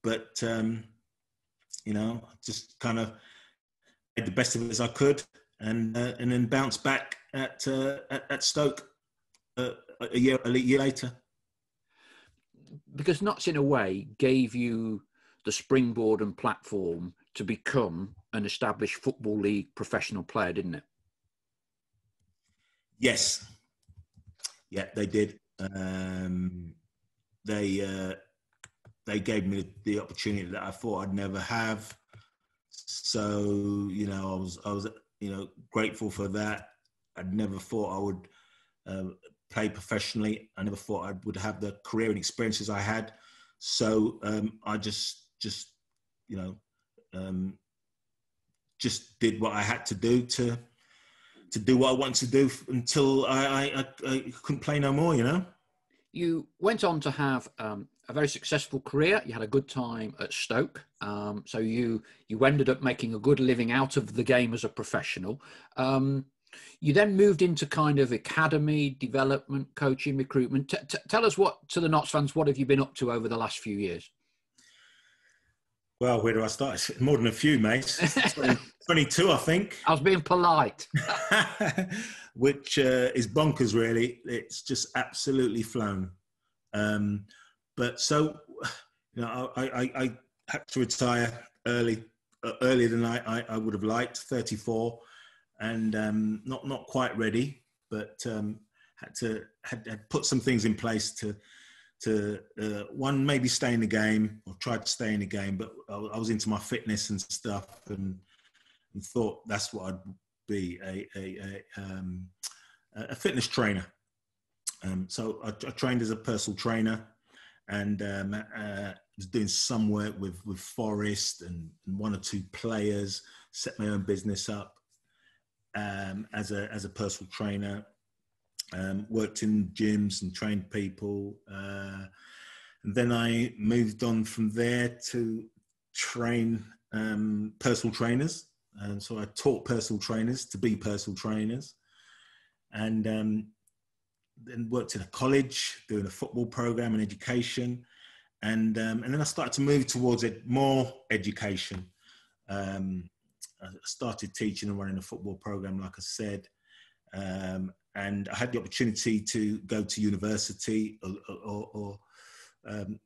but you know, just kind of made the best of it as I could, and then bounced back at Stoke a year later. Because Notts, in a way, gave you the springboard and platform to become an established Football League professional player, didn't it? Yes. Yeah, they did. They gave me the opportunity that I thought I'd never have. So, you know, I was you know, grateful for that. I'd never thought I would play professionally. I never thought I would have the career and experiences I had. So I just you know, just did what I had to do to do what I wanted to do until I couldn't play no more, you know. You went on to have a very successful career. You had a good time at Stoke. So you ended up making a good living out of the game as a professional. You then moved into kind of academy, development, coaching, recruitment. Tell us to the Notts fans, what have you been up to over the last few years? Well, where do I start? It's more than a few, mate. 22, I think. I was being polite. Which is bonkers, really. It's just absolutely flown. But so, you know, I had to retire earlier than I would have liked, 34, and not quite ready, but had put some things in place to one, maybe stay in the game, or tried to stay in the game, but I was into my fitness and stuff, and thought that's what I'd be, a fitness trainer. So I trained as a personal trainer, and was doing some work with Forest and one or two players, set my own business up as a personal trainer. Worked in gyms and trained people, and then I moved on from there to train personal trainers, and so I taught personal trainers to be personal trainers, and then worked in a college doing a football program and education, and then I started to move towards more education. I started teaching and running a football program, like I said. And I had the opportunity to go to university and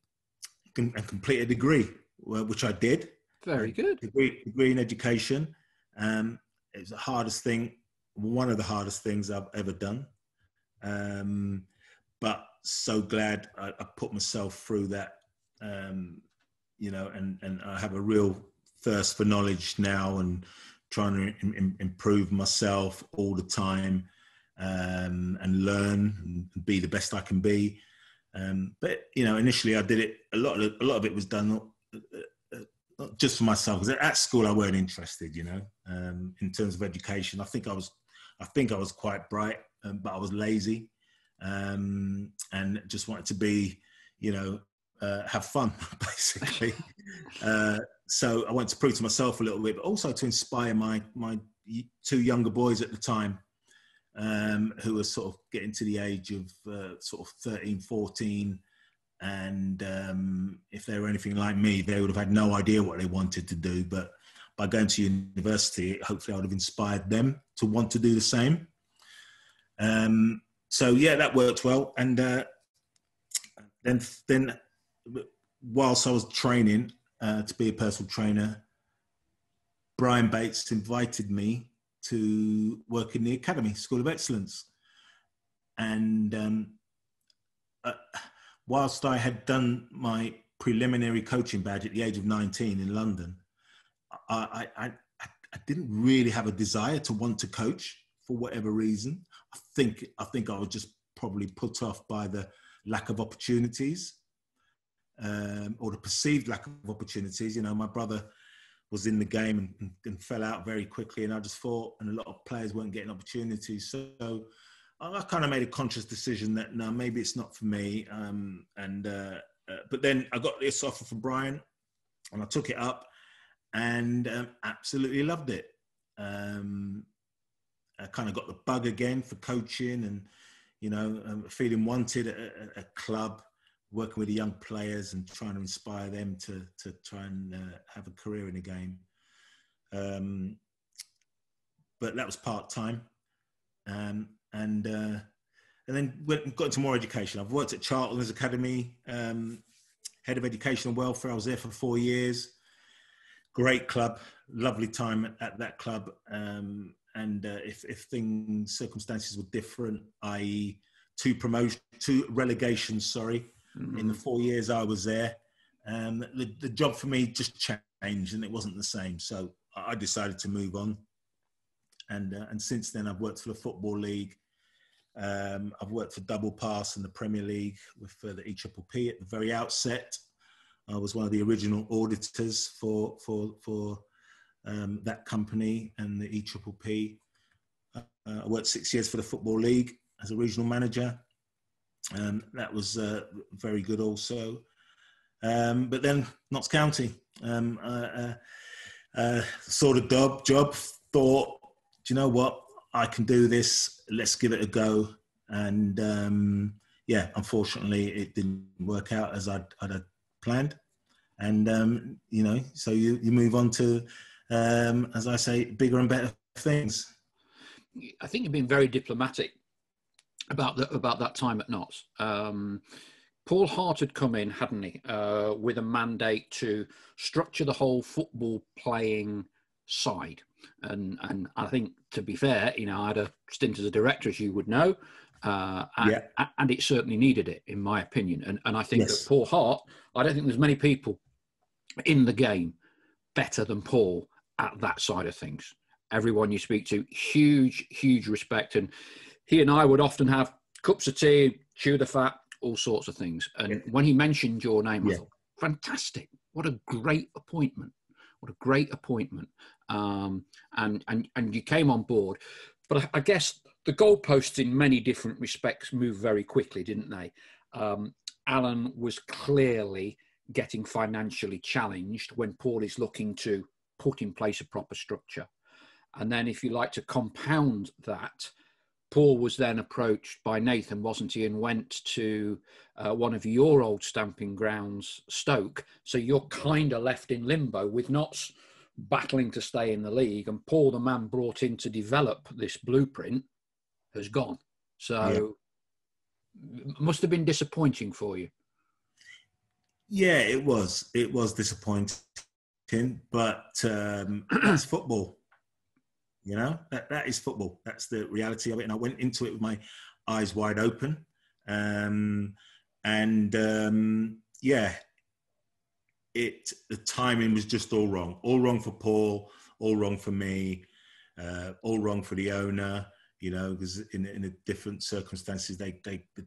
complete a degree, which I did. Very good. Degree in education. It was the hardest thing, one of the hardest things I've ever done. But so glad I put myself through that, you know, and I have a real thirst for knowledge now, and trying to improve myself all the time. And learn and be the best I can be. But, you know, initially I did it, a lot of it was done not just for myself, because at school I weren't interested, you know, in terms of education. I think I was quite bright, but I was lazy, and just wanted to be, you know, have fun, basically. So I wanted to prove to myself a little bit, but also to inspire my two younger boys at the time. who were sort of getting to the age of sort of 13, 14. And if they were anything like me, they would have had no idea what they wanted to do. But by going to university, hopefully I would have inspired them to want to do the same. So yeah, that worked well. And then whilst I was training to be a personal trainer, Brian Bates invited me to work in the Academy, School of Excellence. And whilst I had done my preliminary coaching badge at the age of 19 in London, I didn't really have a desire to want to coach for whatever reason. I think I was just probably put off by the lack of opportunities, or the perceived lack of opportunities. You know, my brother was in the game and fell out very quickly, and I just thought, and a lot of players weren't getting opportunities. So I kind of made a conscious decision that no, maybe it's not for me. But then I got this offer from Brian, and I took it up, and absolutely loved it. I kind of got the bug again for coaching, and feeling wanted at a club, working with the young players and trying to inspire them to try and have a career in the game. But that was part-time. And then got into more education. I've worked at Charlton's Academy, head of education and welfare. I was there for 4 years. Great club, lovely time at that club. If circumstances were different, i.e. two relegations, in the 4 years I was there, the job for me just changed and it wasn't the same. So I decided to move on. And since then I've worked for the Football League. I've worked for Double Pass in the Premier League with the EPPP at the very outset. I was one of the original auditors for that company and the EPPP. I worked 6 years for the Football League as a regional manager. That was very good also. But then Notts County, saw the job, thought, do you know what? I can do this. Let's give it a go. And unfortunately, it didn't work out as I'd planned. And so you move on to, as I say, bigger and better things. I think you've been very diplomatic about that time at Notts. Paul Hart had come in, hadn't he, with a mandate to structure the whole football playing side. And I think, to be fair, I had a stint as a director, as you would know, and it certainly needed it, in my opinion. And I think that Paul Hart, I don't think there's many people in the game better than Paul at that side of things. Everyone you speak to, huge respect. And he and I would often have cups of tea, chew the fat, all sorts of things. And when he mentioned your name, I thought, fantastic. What a great appointment. What a great appointment. And you came on board. But I guess the goalposts in many different respects moved very quickly, didn't they? Alan was clearly getting financially challenged when Paul is looking to put in place a proper structure. And then, if you like to compound that, Paul was then approached by Nathan, wasn't he, and went to one of your old stamping grounds, Stoke. So you're kind of left in limbo with Notts battling to stay in the league, and Paul, the man brought in to develop this blueprint, has gone. So it must have been disappointing for you. Yeah, it was. It was disappointing, but that's football. That is football. That's the reality of it. And I went into it with my eyes wide open. The timing was just all wrong. All wrong for Paul, all wrong for me, all wrong for the owner, because in a different circumstances, the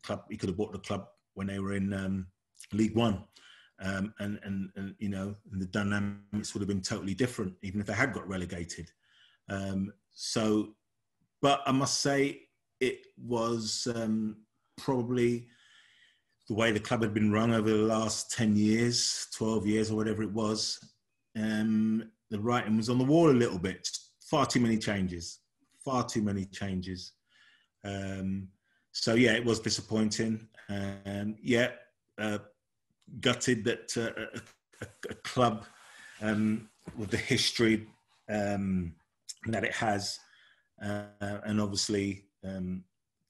club, he could have bought the club when they were in League One. And the dynamics would have been totally different, even if they had got relegated. But I must say it was probably the way the club had been run over the last 10 years, 12 years or whatever it was. The writing was on the wall a little bit. Far too many changes. So yeah, it was disappointing. Gutted that a club with the history that it has, and obviously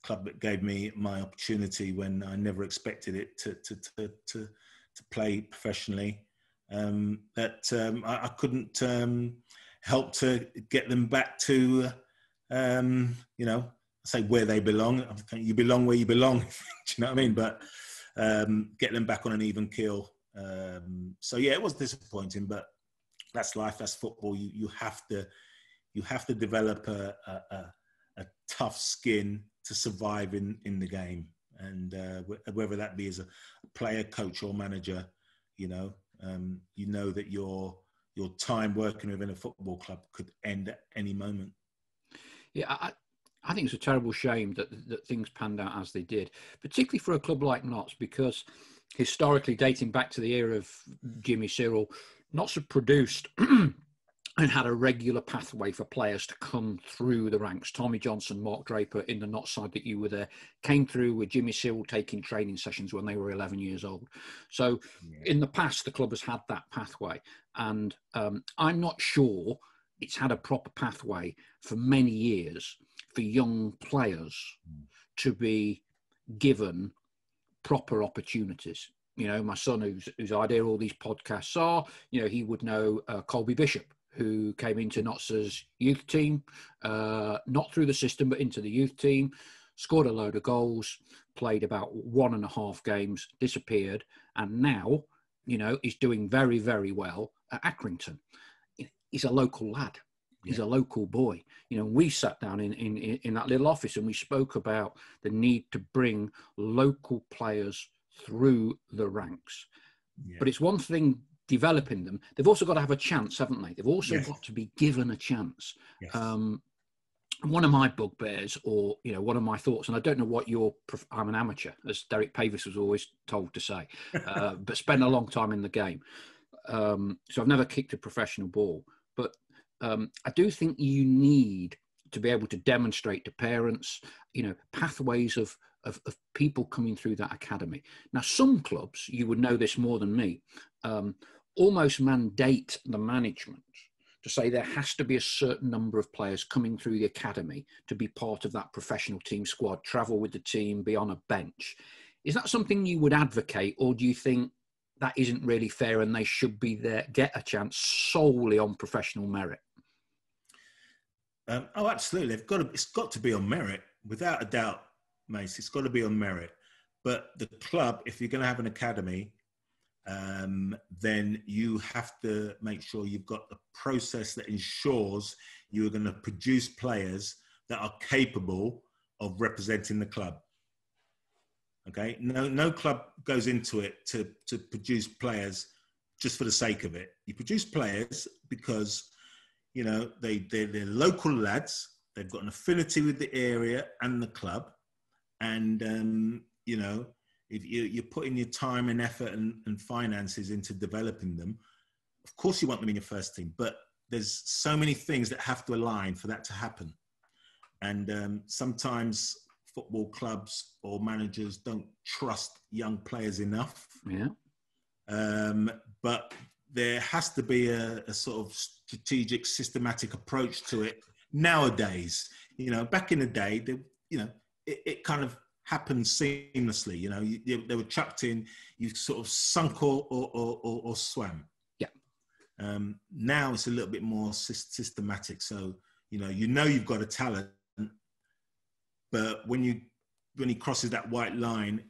club that gave me my opportunity when I never expected it to play professionally. I couldn't help to get them back to, say where they belong. I think you belong where you belong. Do you know what I mean? But get them back on an even keel. So yeah, it was disappointing, but that's life. That's football. You have to develop a tough skin to survive in the game, and whether that be as a player, coach, or manager, that your time working within a football club could end at any moment. Yeah, I think it's a terrible shame that things panned out as they did, particularly for a club like Notts, because historically, dating back to the era of Jimmy Cyrille, Notts have produced and had a regular pathway for players to come through the ranks. Tommy Johnson, Mark Draper, in the Notts side that you were there, came through with Jimmy Cyrille taking training sessions when they were 11 years old. So in the past, the club has had that pathway. And I'm not sure it's had a proper pathway for many years for young players to be given proper opportunities. My son, whose idea all these podcasts are, he would know Colby Bishop, who came into Notts' youth team, not through the system, but into the youth team, scored a load of goals, played about 1.5 games, disappeared, and now, he's doing very, very well at Accrington. He's a local lad. He's a local boy. We sat down in that little office and we spoke about the need to bring local players through the ranks. Yeah. But it's one thing developing them. They've also got to have a chance, haven't they? They've also got to be given a chance. Yes. One of my bugbears, or one of my thoughts, and I don't know what I'm an amateur, as Derek Pavis was always told to say, but spent a long time in the game. So I've never kicked a professional ball, but I do think you need to be able to demonstrate to parents, pathways of people coming through that academy. Now, some clubs, you would know this more than me, almost mandate the management to say there has to be a certain number of players coming through the academy to be part of that professional team squad, travel with the team, be on a bench. Is that something you would advocate, or do you think that isn't really fair and they should be there, get a chance solely on professional merit? Absolutely. It's got to be on merit, without a doubt, Mace. It's got to be on merit. But the club, if you're going to have an academy, then you have to make sure you've got a process that ensures you're going to produce players that are capable of representing the club. Okay, no club goes into it to produce players just for the sake of it. You produce players because they're local lads. They've got an affinity with the area and the club, and if you're putting your time and effort and finances into developing them, of course you want them in your first team. But there's so many things that have to align for that to happen, and sometimes football clubs or managers don't trust young players enough. Yeah. But there has to be a sort of strategic, systematic approach to it nowadays. Back in the day, it kind of happened seamlessly. They were chucked in, you sort of sunk or swam. Yeah. Now it's a little bit more systematic. So, you've got a talent, but when he crosses that white line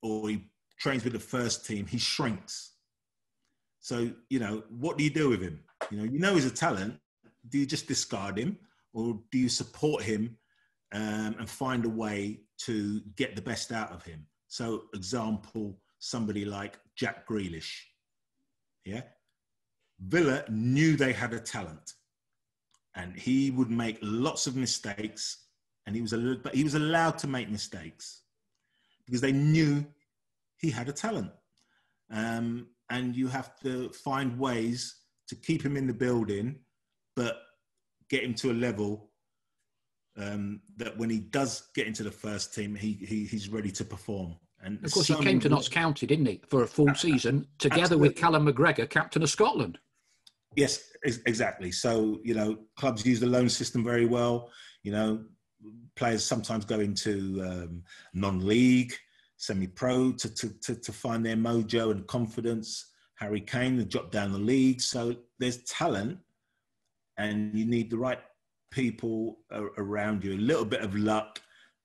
or he trains with the first team, he shrinks. So, what do you do with him? He's a talent. Do you just discard him, or do you support him and find a way to get the best out of him? So, example, somebody like Jack Grealish. Yeah. Villa knew they had a talent, and he would make lots of mistakes, and he was allowed to make mistakes because they knew he had a talent. And you have to find ways to keep him in the building, but get him to a level that when he does get into the first team, he's ready to perform. And of course, he came to Notts County, didn't he, for a full season, together absolutely. with Callum McGregor, captain of Scotland. Yes, exactly. So, clubs use the loan system very well. Players sometimes go into non-league, semi-pro to find their mojo and confidence. Harry Kane dropped down the league. So there's talent, and you need the right people around you, a little bit of luck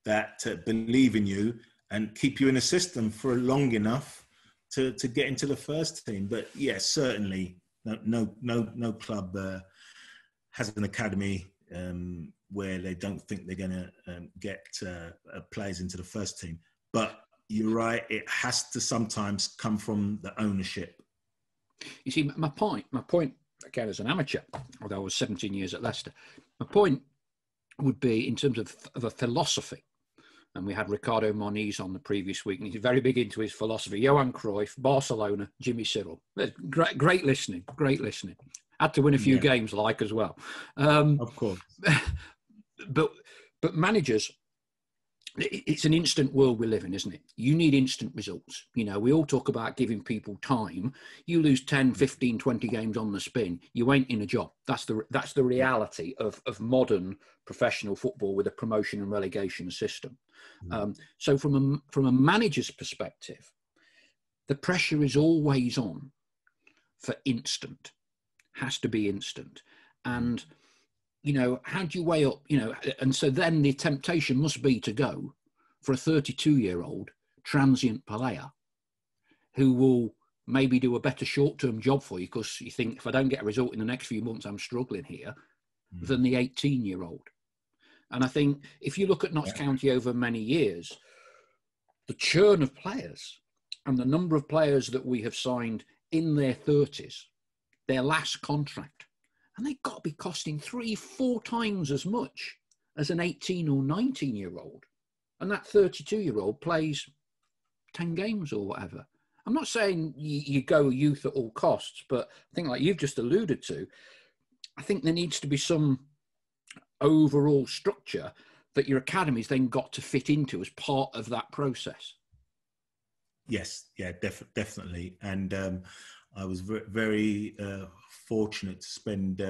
that believe in you and keep you in the system for long enough to get into the first team. But yes, certainly no club has an academy where they don't think they're going to get players into the first team. But you're right, it has to sometimes come from the ownership. You see, my point, again, as an amateur, although I was 17 years at Leicester, my point would be in terms of a philosophy. And we had Ricardo Moniz on the previous week, and he's very big into his philosophy. Johan Cruyff, Barcelona, Jimmy Cyrille. Great listening. Had to win a few games as well. Of course. But managers, it's an instant world we live in, isn't it? You need instant results. We all talk about giving people time. You lose 10, 15, 20 games on the spin, you ain't in a job. That's the reality of modern professional football with a promotion and relegation system. So from a manager's perspective, the pressure is always on for instant. Has to be instant. And how do you weigh up, and so then the temptation must be to go for a 32-year-old transient player who will maybe do a better short-term job for you because you think, if I don't get a result in the next few months, I'm struggling here, than the 18-year-old. And I think if you look at Notts County over many years, the churn of players and the number of players that we have signed in their 30s, their last contract, and they've got to be costing 3-4 times as much as an 18 or 19-year-old. And that 32-year-old plays 10 games or whatever. I'm not saying you go youth at all costs, but I think like you've just alluded to, I think there needs to be some overall structure that your academy's then got to fit into as part of that process. Yes, definitely. And I was very fortunate to spend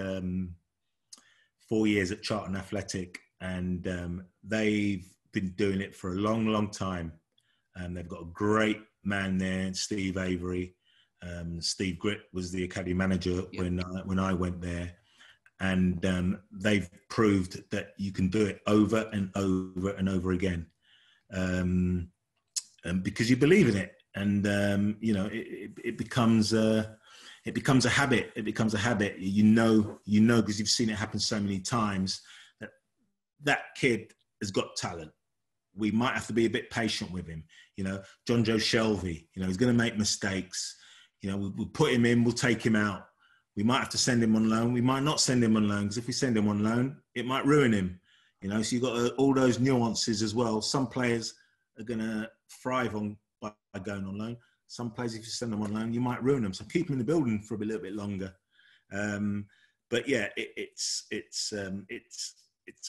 4 years at Charlton Athletic, and they've been doing it for a long, long time. And they've got a great man there, Steve Avery. Steve Gritt was the academy manager when I went there. And they've proved that you can do it over and over and over again, because you believe in it. And it becomes a habit. It becomes a habit. Because you've seen it happen so many times, that kid has got talent. We might have to be a bit patient with him. John Joe Shelby, he's going to make mistakes. We'll put him in, we'll take him out. We might have to send him on loan. We might not send him on loan, because if we send him on loan, it might ruin him. So you've got all those nuances as well. Some players are going to thrive by going on loan. Some players, if you send them on loan, you might ruin them. So keep them in the building for a little bit longer. But yeah, it's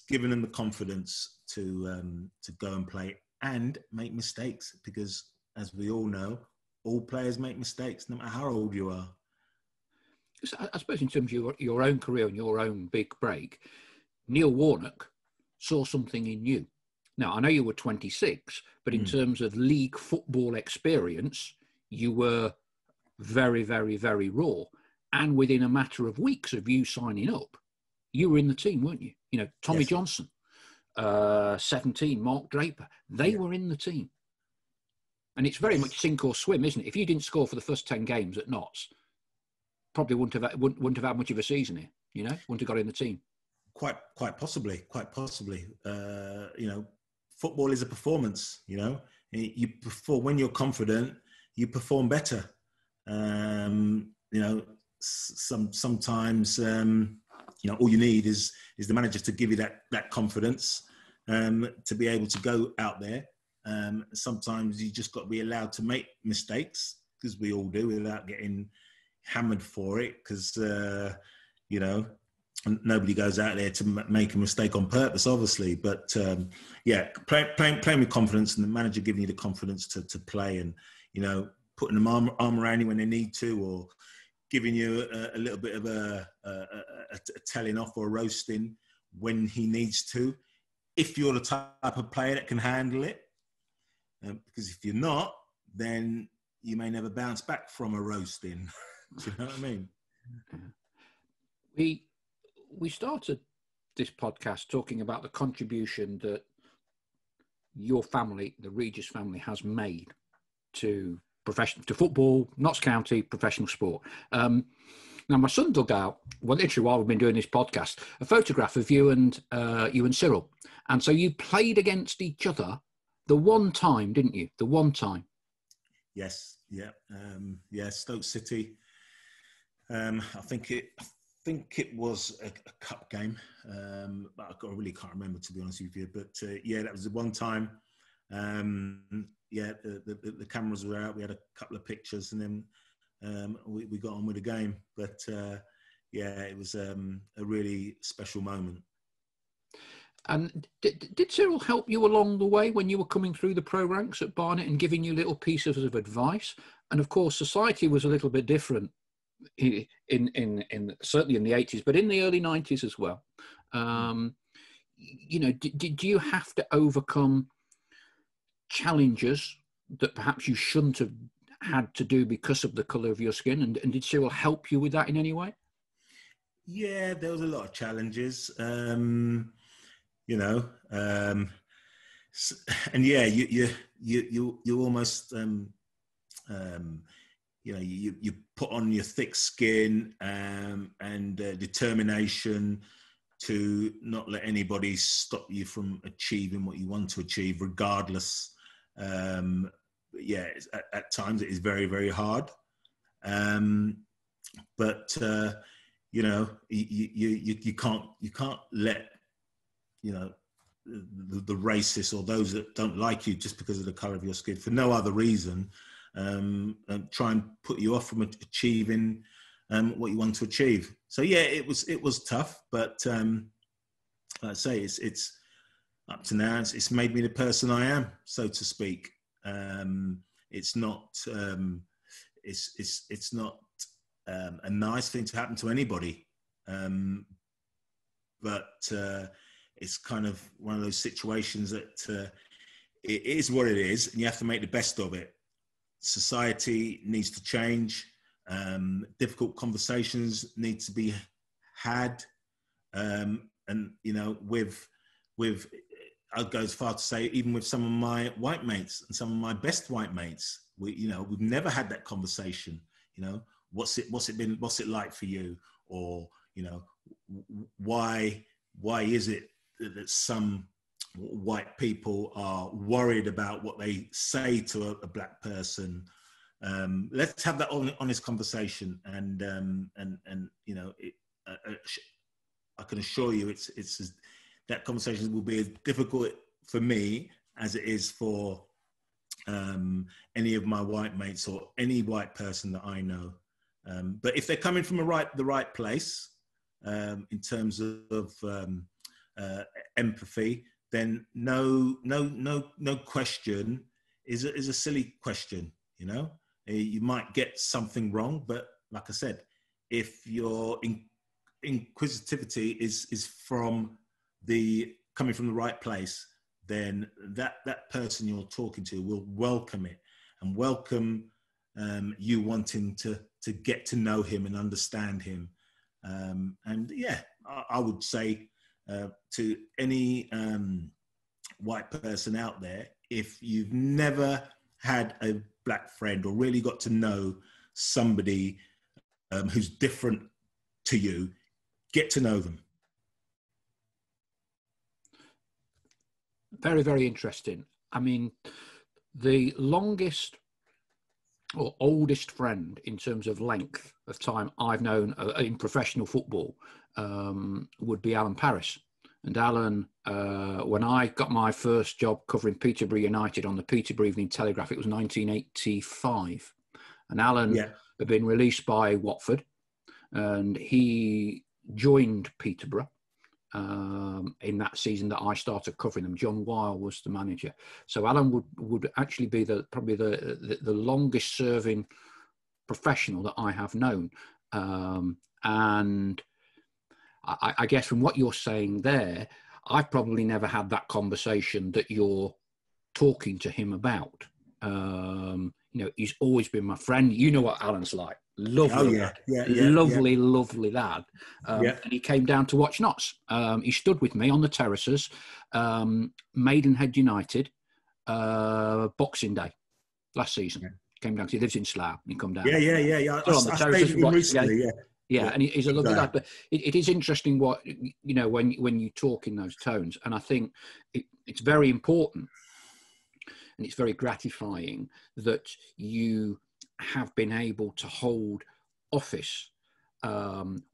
giving them the confidence to go and play and make mistakes, because as we all know, all players make mistakes, no matter how old you are. I suppose in terms of your own career and your own big break, Neil Warnock saw something in you. Now, I know you were 26, but in terms of league football experience, you were very, very, very raw. And within a matter of weeks of you signing up, you were in the team, weren't you? Tommy Johnson, 17, Mark Draper, they were in the team. And it's very much sink or swim, isn't it? If you didn't score for the first 10 games at Notts, probably wouldn't have had much of a season here, wouldn't have got in the team. Quite possibly. Football is a performance, you perform when you're confident, you perform better. Sometimes, all you need is the manager to give you that confidence, to be able to go out there. Sometimes you just got to be allowed to make mistakes, because we all do, without getting hammered for it, because nobody goes out there to make a mistake on purpose, obviously. But yeah, playing with confidence, and the manager giving you the confidence to play, and putting them arm around you when they need to, or giving you a little bit of a telling off or a roasting when he needs to, if you're the type of player that can handle it. Because if you're not, then you may never bounce back from a roasting. Do you know what I mean? We started this podcast talking about the contribution that your family, the Regis family, has made to football, Notts County, professional sport. Now, my son dug out, well, literally while we've been doing this podcast, a photograph of you and Cyrille. And so you played against each other the one time, didn't you? The one time. Yes. Yeah. Stoke City. I think it was a cup game, but I really can't remember, to be honest with you. But yeah, that was the one time. The cameras were out. We had a couple of pictures, and then we got on with the game. But yeah, it was a really special moment. And did Cyrille help you along the way when you were coming through the pro ranks at Barnet and giving you little pieces of advice? And of course, society was a little bit different in certainly in the 80s, but in the early 90s as well. Did you have to overcome challenges that perhaps you shouldn't have had to do because of the colour of your skin? And did Cyrille help you with that in any way? Yeah, there was a lot of challenges. And yeah, you almost you put on your thick skin and determination to not let anybody stop you from achieving what you want to achieve, regardless. Yeah, at times it is very, very hard. But you can't let the racists or those that don't like you just because of the colour of your skin for no other reason, and try and put you off from achieving what you want to achieve. So yeah, it was tough, but like I say, it's up to now. It's made me the person I am, so to speak. It's not a nice thing to happen to anybody, but it's kind of one of those situations that it is what it is, and you have to make the best of it. Society needs to change. Difficult conversations need to be had, and with I'd go as far to say, even with some of my white mates and some of my best white mates, we've never had that conversation. What's it like for you, or why is it that some white people are worried about what they say to a black person? Let's have that honest conversation, and I can assure you, it's that conversation will be as difficult for me as it is for any of my white mates or any white person that I know. But if they're coming from the right place, in terms of empathy, then no question is a silly question. You might get something wrong, but like I said, if your inquisitivity is coming from the right place, then that person you're talking to will welcome it, and welcome you wanting to get to know him and understand him. And yeah, I would say to any white person out there, if you've never had a black friend or really got to know somebody who's different to you, get to know them. Very, very interesting. I mean, the longest or oldest friend in terms of length of time I've known in professional football would be Alan Paris. And Alan, when I got my first job covering Peterborough United on the Peterborough Evening Telegraph, it was 1985. And Alan had been released by Watford, and he joined Peterborough in that season that I started covering them. John Weil was the manager. So Alan would actually be probably the longest serving professional that I have known. And I guess from what you're saying there, I've probably never had that conversation that you're talking to him about. He's always been my friend. You know what Alan's like. Lovely lad. Lovely lad. And he came down to watch Notts. He stood with me on the terraces, Maidenhead United, Boxing Day last season. Yeah. Came down, he lives in Slough, and he come down. Yeah. On the terraces stayed with him recently, yeah, and he's a lovely lad. But it is interesting what, when you talk in those tones. And I think it's very important and it's very gratifying that you have been able to hold office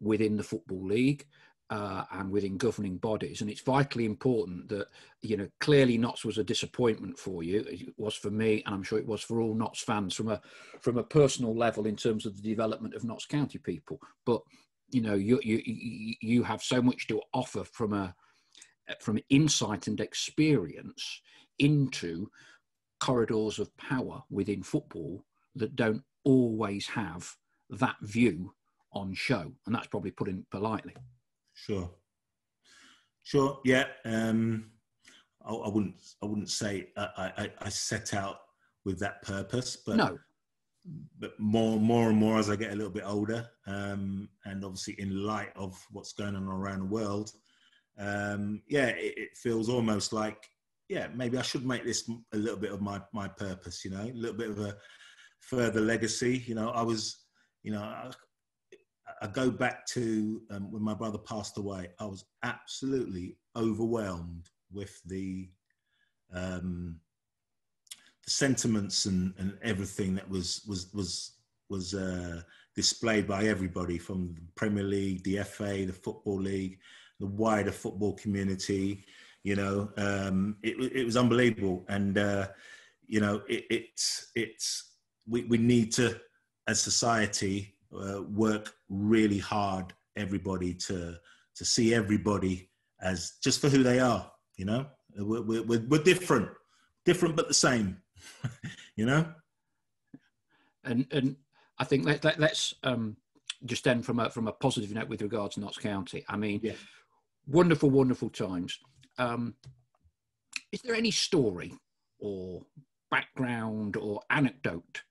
within the Football League and within governing bodies. And it's vitally important that, clearly Notts was a disappointment for you. It was for me, and I'm sure it was for all Notts fans from a personal level in terms of the development of Notts County people. But, you have so much to offer from insight and experience into corridors of power within football that don't always have that view on show. And that's probably put in politely. Sure. Yeah. I wouldn't say I set out with that purpose, but no. But more and more as I get a little bit older, and obviously in light of what's going on around the world, it feels almost like, maybe I should make this a little bit of my purpose, a little bit of a further legacy. I go back to when my brother passed away. I was absolutely overwhelmed with the sentiments and everything that was displayed by everybody, from the Premier League, the FA, the Football League, the wider football community. It was unbelievable, and we need to, as society, work really hard, everybody, to see everybody as just for who they are. We're different but the same. And I think let's just end from a positive note with regards to Notts County. I mean, wonderful times. Is there any story or background or anecdote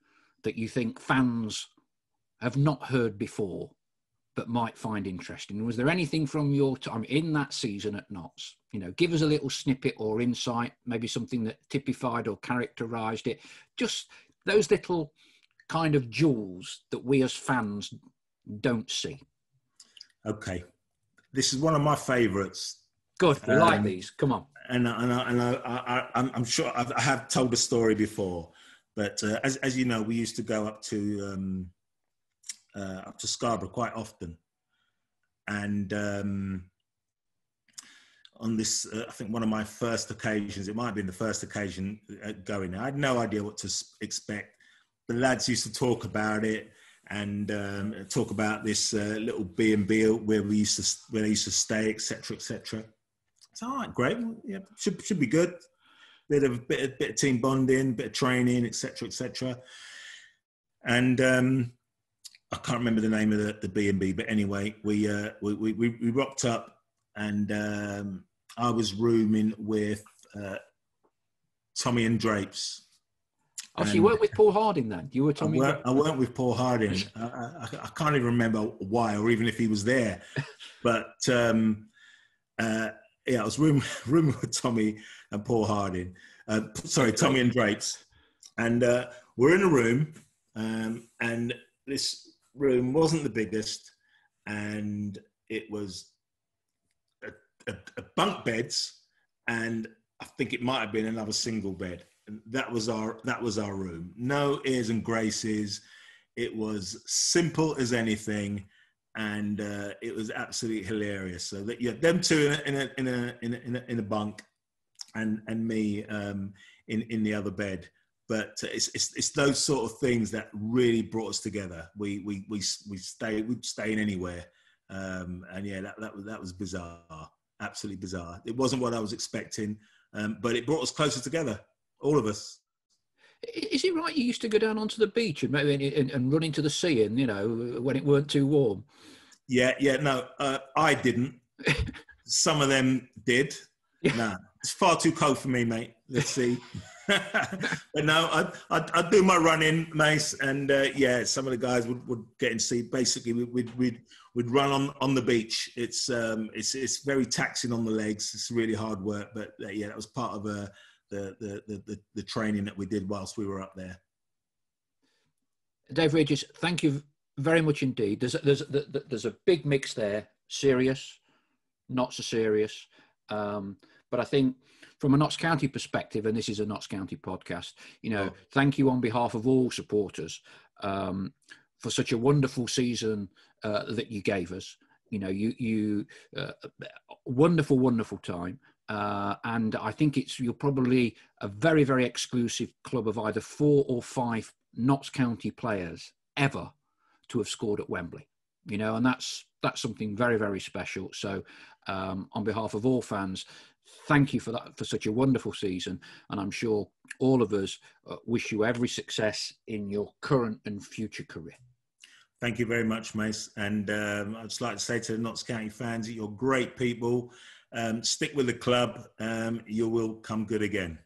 that you think fans have not heard before but might find interesting? Was there anything from your time in that season at Notts? Give us a little snippet or insight, maybe something that typified or characterised it. Just those little kind of jewels that we as fans don't see. Okay. This is one of my favourites. Good, we like these. Come on. And I'm sure I have told the story before, but as you know, we used to go up to Scarborough quite often, and on this, I think one of my first occasions, it might have been the first occasion going there, I had no idea what to expect. The lads used to talk about it and talk about this little B&B where they used to stay, etc., etc. It's all right, great. Yeah, should be good. Bit of team bonding, bit of training, etc., etc. And I can't remember the name of the B&B, but anyway, we rocked up, and I was rooming with Tommy and Drapes. Oh, so you weren't with Paul Harding then? You were Tommy? I weren't with Paul Harding. I can't even remember why, or even if he was there. But I was rooming with Tommy and Paul Harding. Tommy and Drapes. And we're in a room, and this room wasn't the biggest, and it was a bunk beds, and I think it might have been another single bed. And that was our room. No airs and graces. It was simple as anything, and it was absolutely hilarious. So that you had them two in a bunk, and me in the other bed. But it's those sort of things that really brought us together. We'd stay in anywhere, And yeah, that was bizarre, absolutely bizarre. It wasn't what I was expecting, but it brought us closer together, all of us. Is it right you used to go down onto the beach and run into the sea, and when it weren't too warm? Yeah, no, I didn't. Some of them did. Yeah. Nah, it's far too cold for me, mate. Let's see. But no, I'd do my running, Mace, and yeah, some of the guys would get in sea. Basically, we'd run on the beach. It's very taxing on the legs. It's really hard work, but yeah, that was part of the training that we did whilst we were up there. Dave Regis, thank you very much indeed. There's a big mix there, serious, not so serious. But I think from a Notts County perspective, and this is a Notts County podcast, thank you on behalf of all supporters for such a wonderful season that you gave us. You wonderful time. And I think you're probably a very, very exclusive club of either 4 or 5 Notts County players ever to have scored at Wembley, and that's something very, very special. So on behalf of all fans, thank you for that, for such a wonderful season. And I'm sure all of us wish you every success in your current and future career. Thank you very much, Mace. And I'd just like to say to the Notts County fans that you're great people. Stick with the club. You will come good again.